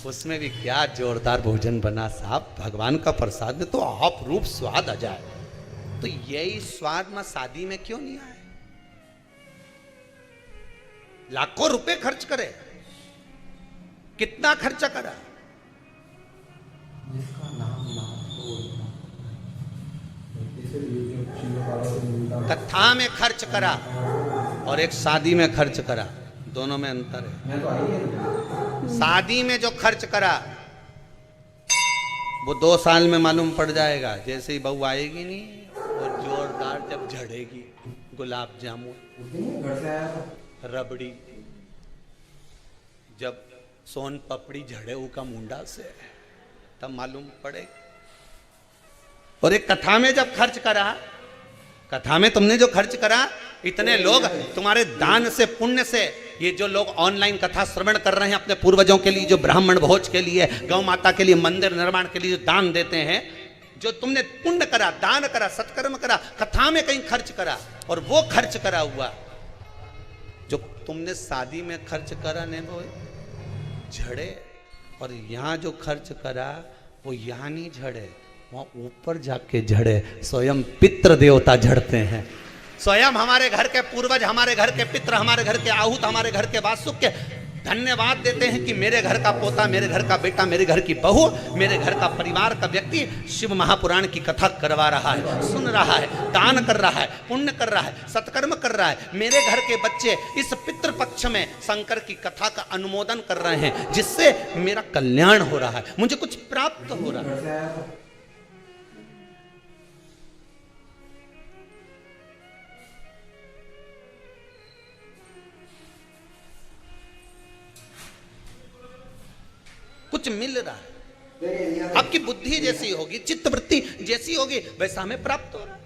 उसमें भी क्या जोरदार भोजन बना साहब। भगवान का प्रसाद में तो आप रूप स्वाद आ जाए। तो यही स्वाद में शादी में क्यों नहीं आए? लाखों रुपए खर्च करे, कितना खर्चा करा, कथा में खर्च करा और एक शादी में खर्च करा, दोनों में अंतर है। शादी में जो खर्च करा वो 2 साल में मालूम पड़ जाएगा, जैसे ही बहू आएगी नहीं और जोरदार बार जब झड़ेगी गुलाब जामुन, रबड़ी, जब सोन पपड़ी झड़े का मुंडा से, तब मालूम पड़े। और एक कथा में जब खर्च करा, कथा में तुमने जो खर्च करा, इतने लोग तुम्हारे दान से, पुण्य से, ये जो लोग ऑनलाइन कथा श्रवण कर रहे हैं अपने पूर्वजों के लिए, जो ब्राह्मण भोज के लिए, गौ माता के लिए, मंदिर निर्माण के लिए जो दान देते हैं, जो तुमने पुण्य करा, दान करा, सत्कर्म करा, कथा में कहीं खर्च करा, और वो खर्च करा हुआ जो तुमने शादी में खर्च करा ने वो झड़े, और यहाँ जो खर्च करा वो यहाँ नहीं झड़े, वहाँ ऊपर जाके झड़े। स्वयं पितृ देवता झड़ते हैं, स्वयं हमारे घर के पूर्वज, हमारे घर के पितृ, हमारे घर के आहूत, हमारे घर के वासुक के धन्यवाद देते हैं कि मेरे घर का पोता, मेरे घर का बेटा, मेरे घर की बहू, मेरे घर का परिवार का व्यक्ति शिव महापुराण की कथा करवा रहा है, सुन रहा है, दान कर रहा है, पुण्य कर रहा है, सत्कर्म कर रहा है। मेरे घर के बच्चे इस पितृपक्ष में शंकर की कथा का अनुमोदन कर रहे हैं, जिससे मेरा कल्याण हो रहा है, मुझे कुछ प्राप्त हो रहा है। कुछ मिल रहा है, आपकी बुद्धि जैसी होगी, चित्तवृत्ति जैसी होगी, वैसा हमें प्राप्त हो रहा है,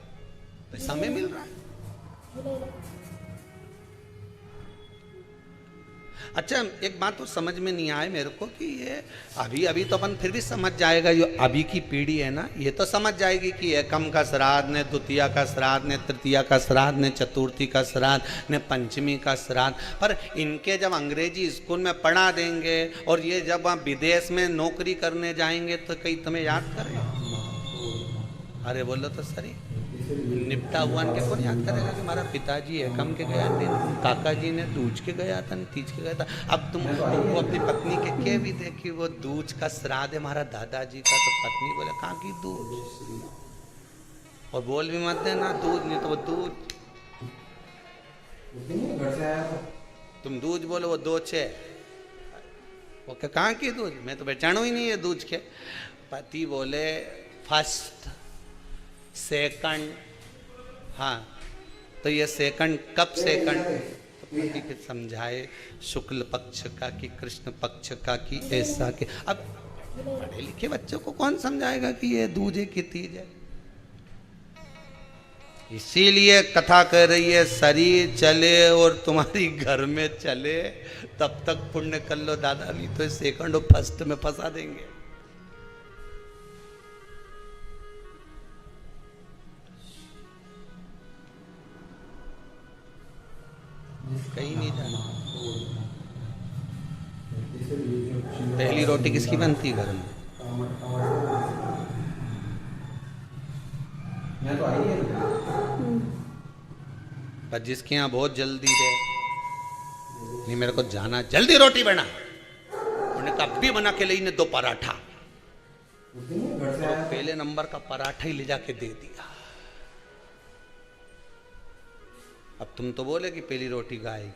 वैसा हमें मिल रहा है। अच्छा, एक बात तो समझ में नहीं आए मेरे को कि ये अभी तो अपन फिर भी समझ जाएगा, जो अभी की पीढ़ी है ना, ये तो समझ जाएगी कि एकम का श्राद्ध, ने द्वितीया का श्राद्ध, ने तृतीया का श्राद्ध, ने चतुर्थी का श्राद्ध, ने पंचमी का श्राद्ध। पर इनके जब अंग्रेजी स्कूल में पढ़ा देंगे और ये जब आप विदेश में नौकरी करने जाएंगे तो कहीं तुम्हें याद करें? अरे बोलो तो सही, निपटा हुआ इनके कौन याद करेगा कि हमारा पिताजी एकम के गया थे, काका जी ने दूज के गया था, तीज के गया था। अब तुमको अपनी पत्नी के भी देखी, वो दूज का श्राद्ध है हमारा दादाजी का, तो पत्नी बोले कहाँ की दूज, और बोल भी मत देना दूध, नहीं तो वो दूध, तुम दूज बोलो वो दो छे, वो कहाँ की दूज, मैं तो पहचानू ही नहीं है दूज के। पति बोले फर्स्ट, सेकंड, हाँ, तो ये सेकंड कब सेकंड, तो पति के समझाए शुक्ल पक्ष का कि कृष्ण पक्ष का कि ऐसा के। अब पढ़े लिखे बच्चों को कौन समझाएगा कि ये दूज है कि तीज है। इसीलिए कथा कह रही है, शरीर चले और तुम्हारी घर में चले, तब तक पुण्य कर लो दादा, भी तो सेकंड और फर्स्ट में फंसा देंगे। कहीं नहीं जाना। पहली रोटी किसकी बनती है घर में? पर जिसके यहाँ बहुत जल्दी है, नहीं मेरे को जाना, जल्दी रोटी बना, उन्होंने कहा भी बना के ले दो पराठा, तो पहले नंबर का पराठा ही ले जाके दे दिया। अब तुम तो बोले कि पहली रोटी खाएगी,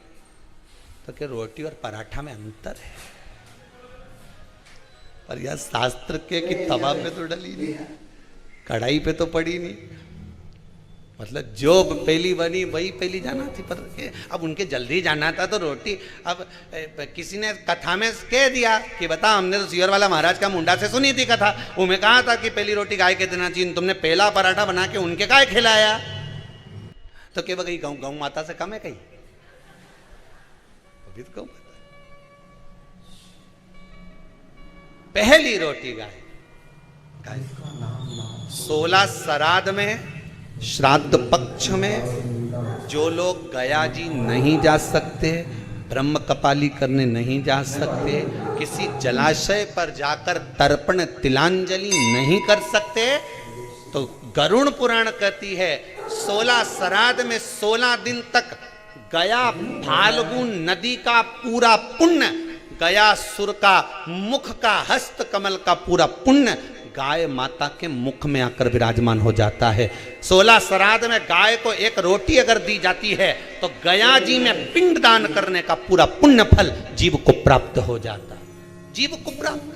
तो क्या रोटी और पराठा में अंतर है? पर यह शास्त्र के कि तवा पे तो डली नहीं, कढ़ाई पे तो पड़ी नहीं, मतलब जो पहली बनी वही पहली जाना थी। पर अब उनके जल्दी जाना था तो रोटी, अब किसी ने कथा में कह दिया कि बता, हमने तो सियर वाला महाराज का मुंडा से सुनी थी कथा, उन्हें कहा था कि पहली रोटी गाय के देना चाहिए, तुमने पहला पराठा बना के उनके गाय खिलाया, तो क्या गई गौ माता से कम है कहीं? अभी तो गौ पहली रोटी गाय, 16 श्राद्ध में, श्राद्ध पक्ष में जो लोग गया जी नहीं जा सकते, ब्रह्म कपाली करने नहीं जा सकते, किसी जलाशय पर जाकर तर्पण तिलांजलि नहीं कर सकते, तो गरुड़ पुराण कहती है 16 श्राद्ध में 16 दिन तक गया फाल्गुन नदी का पूरा पुण्य, गया सुर का मुख का हस्त कमल का पूरा पुण्य गाय माता के मुख में आकर विराजमान हो जाता है। 16 श्राद्ध में गाय को एक रोटी अगर दी जाती है तो गया जी में पिंड दान करने का पूरा पुण्य फल जीव को प्राप्त हो जाता है, जीव को प्राप्त।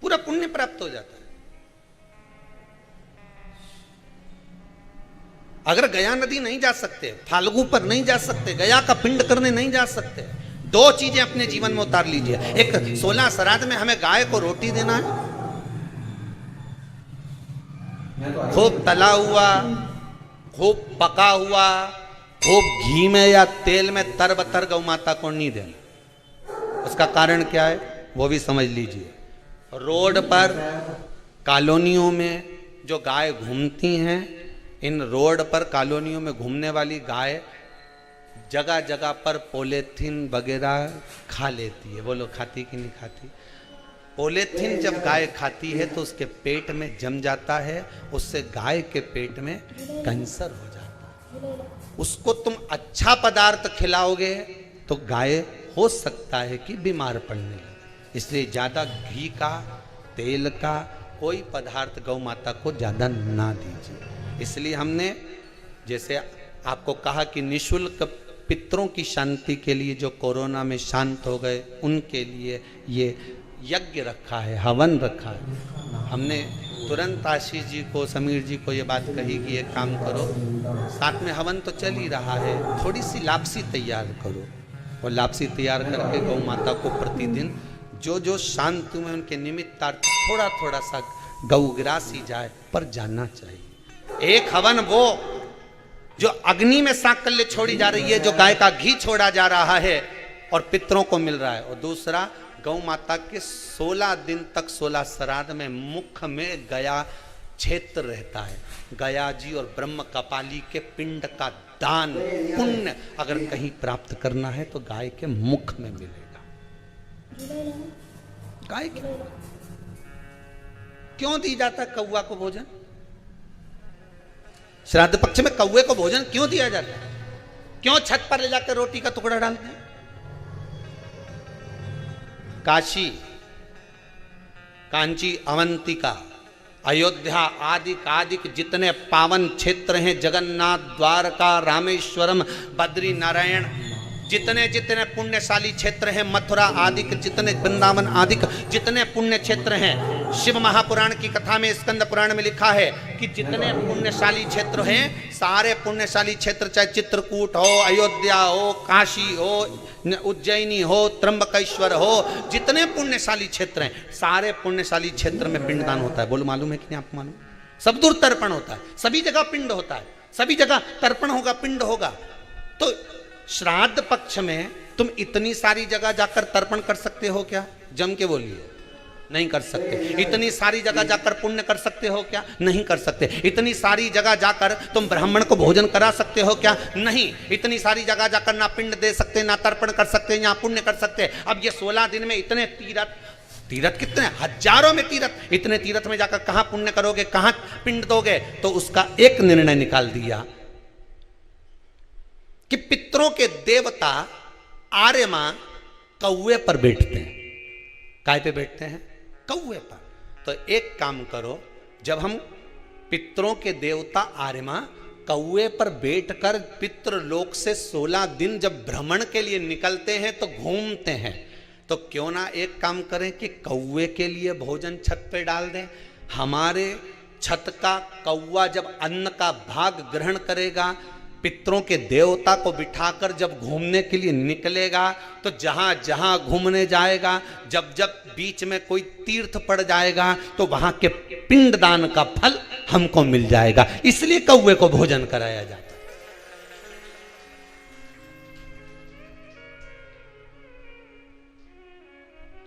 पूरा पुण्य प्राप्त हो जाता है। अगर गया नदी नहीं जा सकते, फाल्गु पर नहीं जा सकते, गया का पिंड करने नहीं जा सकते, दो चीजें अपने जीवन में उतार लीजिए। एक 16 श्राद्ध में हमें गाय को रोटी देना है, खूब तला हुआ, खूब पका हुआ, खूब घी में या तेल में तरबतर गौ माता को नहीं देना। उसका कारण क्या है वो भी समझ लीजिए। रोड पर कॉलोनियों में जो गाय घूमती हैं, इन रोड पर कॉलोनियों में घूमने वाली गाय जगह जगह पर पॉलीथीन वगैरह खा लेती है। बोलो खाती कि नहीं खाती? पॉलीथीन जब गाय खाती है तो उसके पेट में जम जाता है, उससे गाय के पेट में कैंसर हो जाता है। उसको तुम अच्छा पदार्थ खिलाओगे तो गाय हो सकता है कि बीमार पड़ने लगे। इसलिए ज़्यादा घी का, तेल का कोई पदार्थ गौ माता को ज़्यादा ना दीजिए। इसलिए हमने जैसे आपको कहा कि निःशुल्क पितरों की शांति के लिए जो कोरोना में शांत हो गए उनके लिए ये यज्ञ रखा है, हवन रखा है। हमने तुरंत आशीष जी को, समीर जी को ये बात कही कि एक काम करो, साथ में हवन तो चल ही रहा है, थोड़ी सी लापसी तैयार करो। और लापसी तैयार करके गौ माता को प्रतिदिन जो जो शांति में उनके निमित्तार्थ थोड़ा थोड़ा सा गौग्रास ही जाए पर जाना चाहिए। एक हवन वो जो अग्नि में सांकल्य छोड़ी जा रही है, जो गाय का घी छोड़ा जा रहा है और पितरों को मिल रहा है, और दूसरा गौ माता के 16 दिन तक 16 श्राद्ध में मुख में गया क्षेत्र रहता है। गया जी और ब्रह्म कपाली के पिंड का दान पुण्य अगर कहीं प्राप्त करना है तो गाय के मुख में मिलेगा। गाय के क्यों दी जाता है कौवा को भोजन? श्राद्ध पक्ष में कौवे को भोजन क्यों दिया जाता है? क्यों छत पर ले जाकर रोटी का टुकड़ा डालते हैं? काशी, कांची, अवंतिका, अयोध्या आदि जितने पावन क्षेत्र हैं, जगन्नाथ, द्वारका, रामेश्वरम, बद्री नारायण, जितने जितने पुण्यशाली क्षेत्र हैं, मथुरा आदि जितने, वृंदावन आदि जितने पुण्य क्षेत्र हैं, शिव महापुराण की कथा में, स्कंद पुराण में लिखा है कि जितने पुण्यशाली क्षेत्र हैं, सारे पुण्यशाली क्षेत्र, चाहे चित्रकूट हो, अयोध्या हो, काशी हो, उज्जैनी हो, त्र्यंबकेश्वर हो, जितने पुण्यशाली क्षेत्र हैं, सारे पुण्यशाली क्षेत्र में पिंडदान होता है। बोलो मालूम है कि नहीं आपको? मालूम? सब दूर तर्पण होता है, सभी जगह पिंड होता है, सभी जगह तर्पण होगा, पिंड होगा। तो श्राद्ध पक्ष में तुम इतनी सारी जगह जाकर तर्पण कर सकते हो क्या? जम के बोलिए। नहीं कर सकते। इतनी सारी जगह जाकर पुण्य कर सकते हो क्या? नहीं कर सकते। इतनी सारी जगह जाकर तुम ब्राह्मण को भोजन करा सकते हो क्या? नहीं। इतनी सारी जगह जाकर ना पिंड दे सकते, ना तर्पण कर सकते, ना पुण्य कर सकते। अब ये 16 दिन में इतने तीर्थ कितने हजारों में तीर्थ, इतने तीर्थ में जाकर कहां पुण्य करोगे, कहां पिंड दोगे? तो उसका एक निर्णय निकाल दिया कि पितरों के देवता आर्यमा कौवे पर बैठते हैं। काय पे बैठते हैं? कौवे पर। तो एक काम करो, जब हम पितरों के देवता आर्यमा कौवे पर बैठकर पितृ लोक से 16 दिन जब भ्रमण के लिए निकलते हैं तो घूमते हैं, तो क्यों ना एक काम करें कि कौवे के लिए भोजन छत पे डाल दें। हमारे छत का कौवा जब अन्न का भाग ग्रहण करेगा, पितरों के देवता को बिठाकर जब घूमने के लिए निकलेगा, तो जहां जहां घूमने जाएगा, जब जब बीच में कोई तीर्थ पड़ जाएगा, तो वहां के पिंडदान का फल हमको मिल जाएगा। इसलिए कौवे को भोजन कराया जाता है।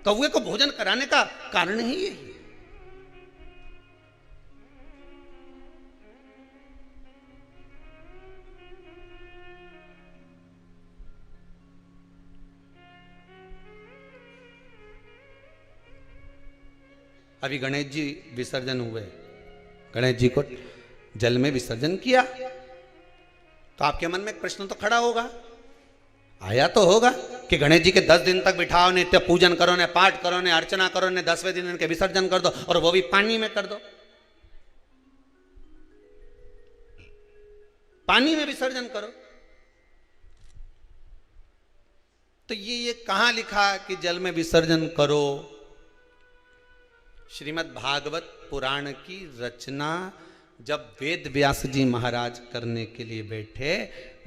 कौवे को भोजन कराने का कारण ही यही है। अभी गणेश जी विसर्जन हुए, गणेश जी को जल में विसर्जन किया, तो आपके मन में एक प्रश्न तो खड़ा होगा, आया तो होगा कि गणेश जी के 10 दिन तक बिठाओ, नित्य पूजन करो, ने पाठ करो, ने अर्चना करो, ने 10वें दिन इनके विसर्जन कर दो, और वो भी पानी में कर दो। पानी में विसर्जन करो। तो ये कहां लिखा कि जल में विसर्जन करो? श्रीमद् भागवत पुराण की रचना जब वेद व्यास जी महाराज करने के लिए बैठे,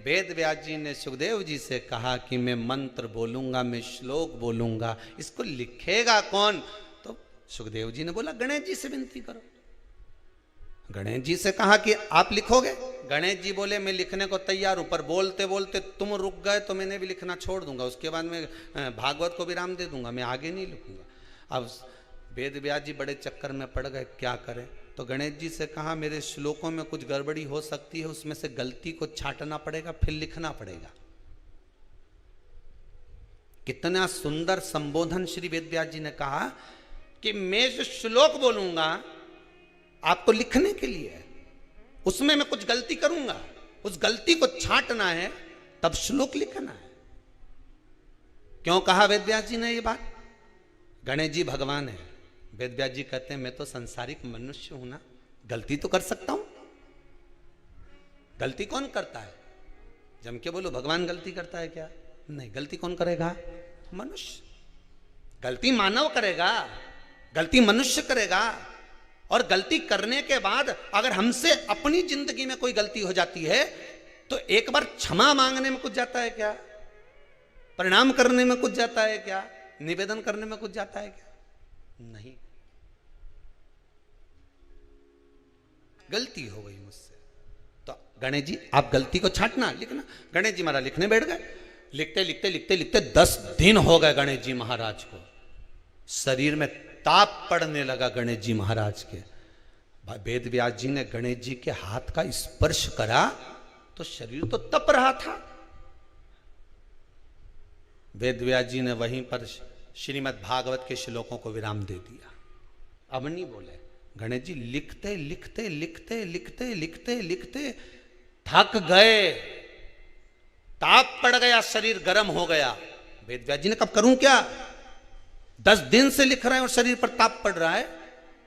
वेद व्यास जी ने सुखदेव जी से कहा कि मैं मंत्र बोलूंगा, मैं श्लोक बोलूंगा, इसको लिखेगा कौन? तो सुखदेव जी ने बोला गणेश जी से विनती करो। गणेश जी से कहा कि आप लिखोगे? गणेश जी बोले मैं लिखने को तैयार हूं, पर बोलते बोलते तुम रुक गए तो मैंने भी लिखना छोड़ दूंगा, उसके बाद मैं भागवत को विराम दे दूंगा, मैं आगे नहीं लिखूंगा। अब वेद व्यास जी बड़े चक्कर में पड़ गए, क्या करें? तो गणेश जी से कहा मेरे श्लोकों में कुछ गड़बड़ी हो सकती है, उसमें से गलती को छांटना पड़ेगा, फिर लिखना पड़ेगा। कितना सुंदर संबोधन श्री वेद व्यास जी ने कहा कि मैं जो श्लोक बोलूंगा आपको लिखने के लिए है, उसमें मैं कुछ गलती करूंगा, उस गलती को छांटना है, तब श्लोक लिखना है। क्यों कहा वेद व्यास जी ने ये बात? गणेश जी भगवान है, वेद व्यास जी कहते हैं मैं तो संसारिक मनुष्य हूं ना, गलती तो कर सकता हूं। गलती कौन करता है? जम के बोलो भगवान गलती करता है क्या? नहीं, गलती कौन करेगा? मनुष्य। गलती मानव करेगा, गलती मनुष्य करेगा। और गलती करने के बाद अगर हमसे अपनी जिंदगी में कोई गलती हो जाती है तो एक बार क्षमा मांगने में कुछ जाता है क्या? प्रणाम करने में कुछ जाता है क्या? निवेदन करने में कुछ जाता है क्या? नहीं। गलती हो गई मुझसे, तो गणेश जी आप गलती को छांटना, लिखना। गणेश जी महाराज लिखने बैठ गए। लिखते लिखते लिखते लिखते 10 दिन हो गए गणेश जी महाराज को। शरीर में ताप पड़ने लगा गणेश जी महाराज के। वेद व्यास जी ने गणेश जी के हाथ का स्पर्श करा तो शरीर तो तप रहा था। वेद व्यास जी ने वहीं पर श्रीमद् भागवत के श्लोकों को विराम दे दिया। अब नहीं बोले। गणेश जी लिखते लिखते लिखते लिखते लिखते लिखते थक गए, ताप पड़ गया, शरीर गर्म हो गया। वेद व्यास जी ने कब करूं क्या? 10 दिन से लिख रहे हैं और शरीर पर ताप पड़ रहा है,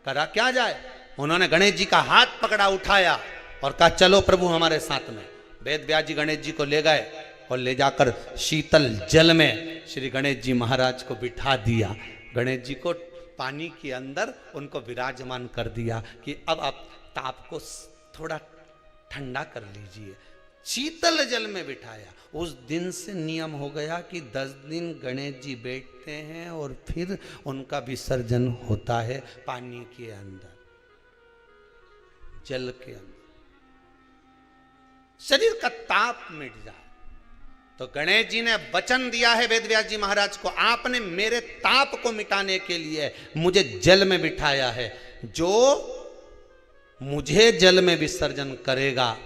करा क्या जाए? उन्होंने गणेश जी का हाथ पकड़ा, उठाया और कहा चलो प्रभु हमारे साथ में। वेद व्यास जी गणेश जी को ले गए और ले जाकर शीतल जल में श्री गणेश जी महाराज को बिठा दिया। गणेश जी को पानी के अंदर उनको विराजमान कर दिया कि अब आप ताप को थोड़ा ठंडा कर लीजिए। शीतल जल में बिठाया। उस दिन से नियम हो गया कि 10 दिन गणेश जी बैठते हैं और फिर उनका विसर्जन होता है पानी के अंदर, जल के अंदर, शरीर का ताप मिट जाए। तो गणेश जी ने वचन दिया है वेद व्यास जी महाराज को, आपने मेरे ताप को मिटाने के लिए मुझे जल में बिठाया है। जो मुझे जल में विसर्जन करेगा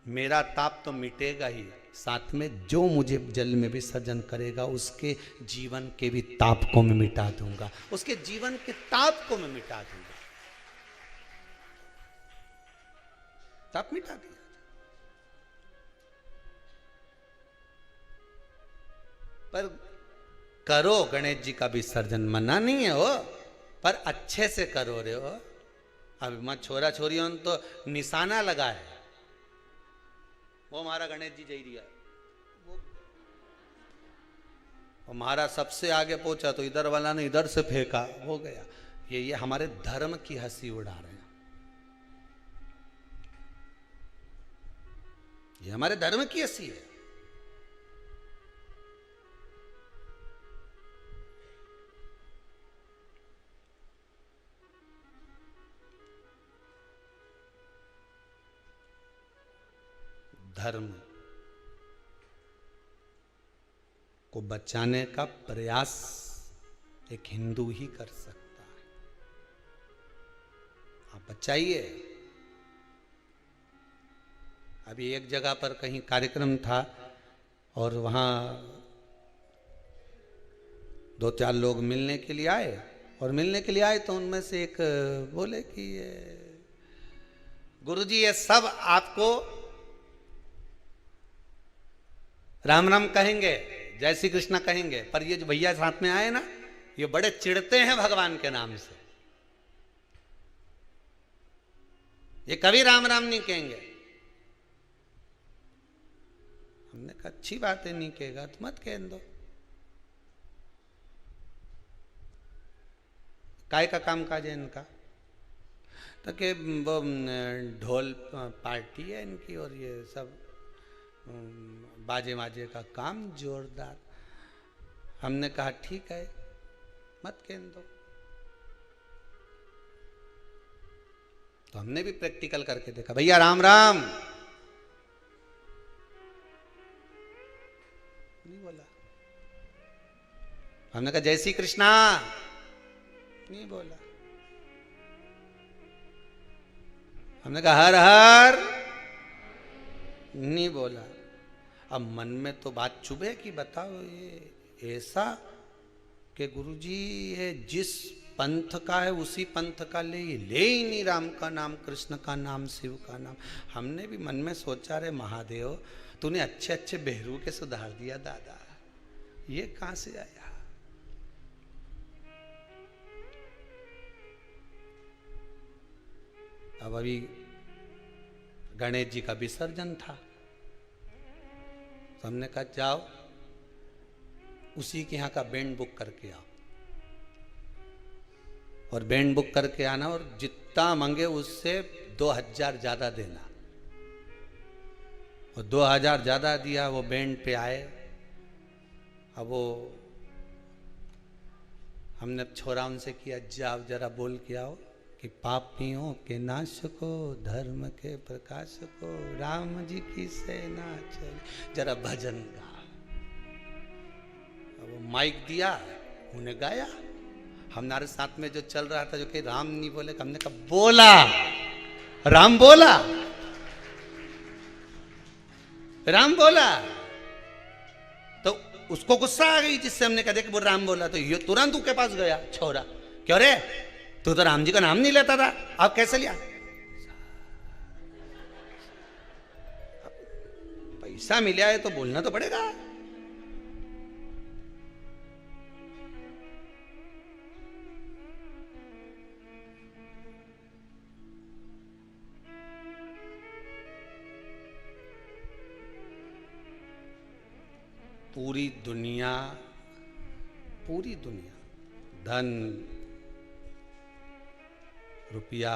मेरा ताप तो मिटेगा ही, साथ में जो मुझे जल में विसर्जन करेगा उसके जीवन के भी ताप को मैं मिटा दूंगा, उसके जीवन के ताप को मैं मिटा दूंगा। ताप मिटा दिया। पर करो गणेश जी का विसर्जन, मना नहीं है हो, पर अच्छे से करो रे हो। अब मैं छोरा छोरियों तो निशाना लगाए, वो हमारा गणेश जी जई रिया, वो हमारा सबसे आगे पहुंचा तो इधर वाला ने इधर से फेंका, हो गया। ये हमारे धर्म की हंसी उड़ा रहे हैं, ये हमारे धर्म की हंसी है। धर्म को बचाने का प्रयास एक हिंदू ही कर सकता है। आप बचाइए। अभी एक जगह पर कहीं कार्यक्रम था और वहाँ 2-4 लोग मिलने के लिए आए, और मिलने के लिए आए तो उनमें से एक बोले कि गुरुजी ये सब आपको राम राम कहेंगे, जय श्री कृष्णा कहेंगे, पर ये जो भैया साथ में आए ना ये बड़े चिढ़ते हैं भगवान के नाम से, ये कभी राम राम नहीं कहेंगे। हमने कहा अच्छी बात है, नहीं कहेगा तो मत कह दो। काय का काम काज है इनका? तो कि वो ढोल पार्टी है इनकी और ये सब बाजे बाजे का काम जोरदार। हमने कहा ठीक है, मत कहने दो। तो हमने भी प्रैक्टिकल करके देखा, भैया राम राम नहीं बोला। हमने कहा जय श्री कृष्णा नहीं बोला। हमने कहा हर हर नहीं बोला। अब मन में तो बात चुभे कि बताओ ये ऐसा कि गुरुजी ये जिस पंथ का है उसी पंथ का ले ही नहीं, राम का नाम, कृष्ण का नाम, शिव का नाम। हमने भी मन में सोचा, रे महादेव तूने अच्छे अच्छे बहरू के सुधार दिया दादा, ये कहां से आया? अब अभी गणेश जी का विसर्जन था, तो हमने कहा जाओ उसी के यहाँ का बैंड बुक करके आओ, और बैंड बुक करके आना, और जितना मांगे उससे 2000 ज्यादा देना। और 2000 ज्यादा दिया, वो बैंड पे आए। अब वो हमने छोरा उनसे किया, जाओ जरा बोल के आओ कि पापियों के नाश को, धर्म के प्रकाश को, राम जी की सेना चले, जरा भजन गा। वो माइक दिया, उन्हें गाया। हमारे साथ में जो चल रहा था, जो कि राम नहीं बोले, हमने कहा बोला, राम बोला, राम बोला। तो उसको गुस्सा आ गई, जिससे हमने कहा देख वो राम बोला। तो ये तुरंत उसके पास गया छोरा, क्यों रे तू तो राम जी का नाम नहीं लेता था, अब कैसे लिया? पैसा मिला है तो बोलना तो पड़ेगा। पूरी दुनिया धन रुपया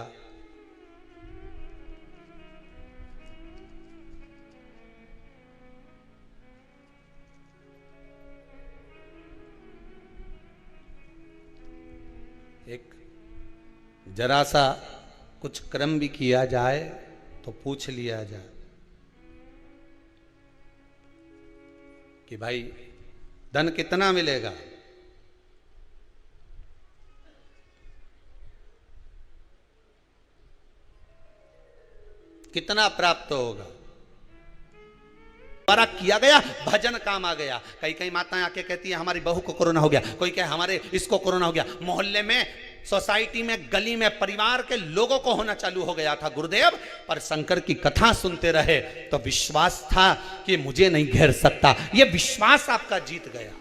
एक जरा सा कुछ कर्म भी किया जाए तो पूछ लिया जाए कि भाई धन कितना मिलेगा, कितना प्राप्त होगा। द्वारा किया गया भजन काम आ गया। कई माताएं आके कहती है हमारी बहू को कोरोना हो गया, कोई कहे हमारे इसको कोरोना हो गया। मोहल्ले में, सोसाइटी में, गली में, परिवार के लोगों को होना चालू हो गया था गुरुदेव। पर शंकर की कथा सुनते रहे तो विश्वास था कि मुझे नहीं घेर सकता। यह विश्वास आपका जीत गया।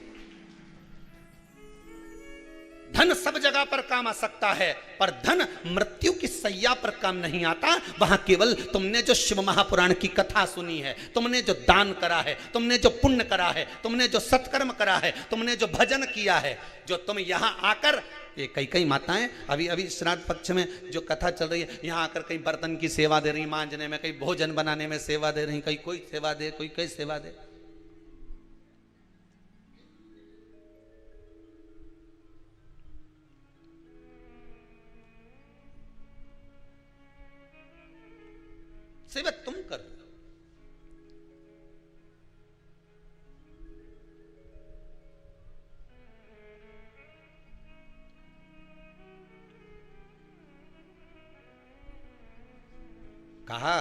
धन सब जगह पर काम आ सकता है, पर धन मृत्यु की सैया पर काम नहीं आता। वहां केवल तुमने जो शिव महापुराण की कथा सुनी है, तुमने जो दान करा है, तुमने जो पुण्य करा है, तुमने जो सत्कर्म करा है, तुमने जो भजन किया है, जो तुम यहां आकर, ये कई माताएं अभी श्राद्ध पक्ष में जो कथा चल रही है, यहां आकर कहीं बर्तन की सेवा दे रही, मांजने में, कहीं भोजन बनाने में सेवा दे रही, कहीं कोई सेवा दे, कोई कई सेवा दे। सेवा तुम कर लो। कहा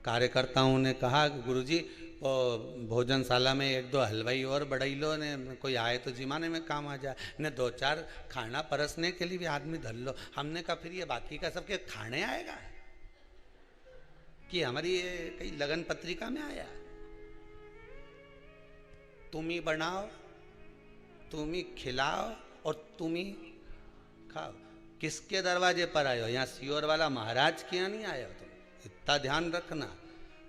कार्यकर्ताओं ने कहा गुरुजी भोजनशाला में 1-2 हलवाई और बढ़ाई लो ने, कोई आए तो जिमाने में काम आ जाए, ने 2-4 खाना परसने के लिए भी आदमी धर लो। हमने कहा फिर ये बाकी का सबके खाने आएगा कि हमारी ये कई लगन पत्रिका में आया? तुम ही बनाओ, तुम ही खिलाओ और तुम ही खाओ। किसके दरवाजे पर आए हो? यहाँ सियोर वाला महाराज के यहाँ नहीं आए हो तुम, इतना ध्यान रखना।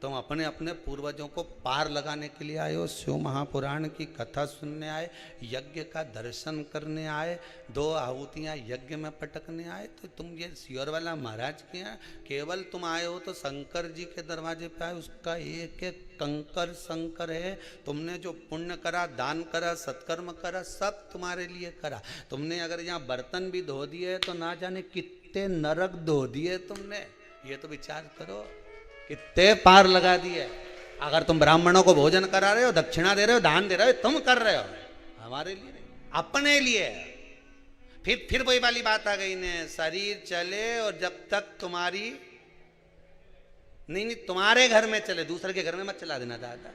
तुम अपने अपने पूर्वजों को पार लगाने के लिए आए हो, शिव महापुराण की कथा सुनने आए, यज्ञ का दर्शन करने आए, 2 आहुतियाँ यज्ञ में पटकने आए, तो तुम ये सियोरवाला महाराज के यहाँ केवल तुम आए हो तो शंकर जी के दरवाजे पे आए, उसका एक एक कंकर शंकर है। तुमने जो पुण्य करा, दान करा, सत्कर्म करा, सब तुम्हारे लिए करा। तुमने अगर यहाँ बर्तन भी धो दिए तो ना जाने कितने नरक धो दिए तुमने, ये तो विचार करो, कितने पार लगा दिए। अगर तुम ब्राह्मणों को भोजन करा रहे हो, दक्षिणा दे रहे हो, दान दे रहे हो, तुम कर रहे हो, हमारे लिए नहीं, अपने लिए। फिर वही वाली बात आ गई ने, शरीर चले और जब तक तुम्हारी नहीं तुम्हारे घर में चले, दूसरे के घर में मत चला देना दादा।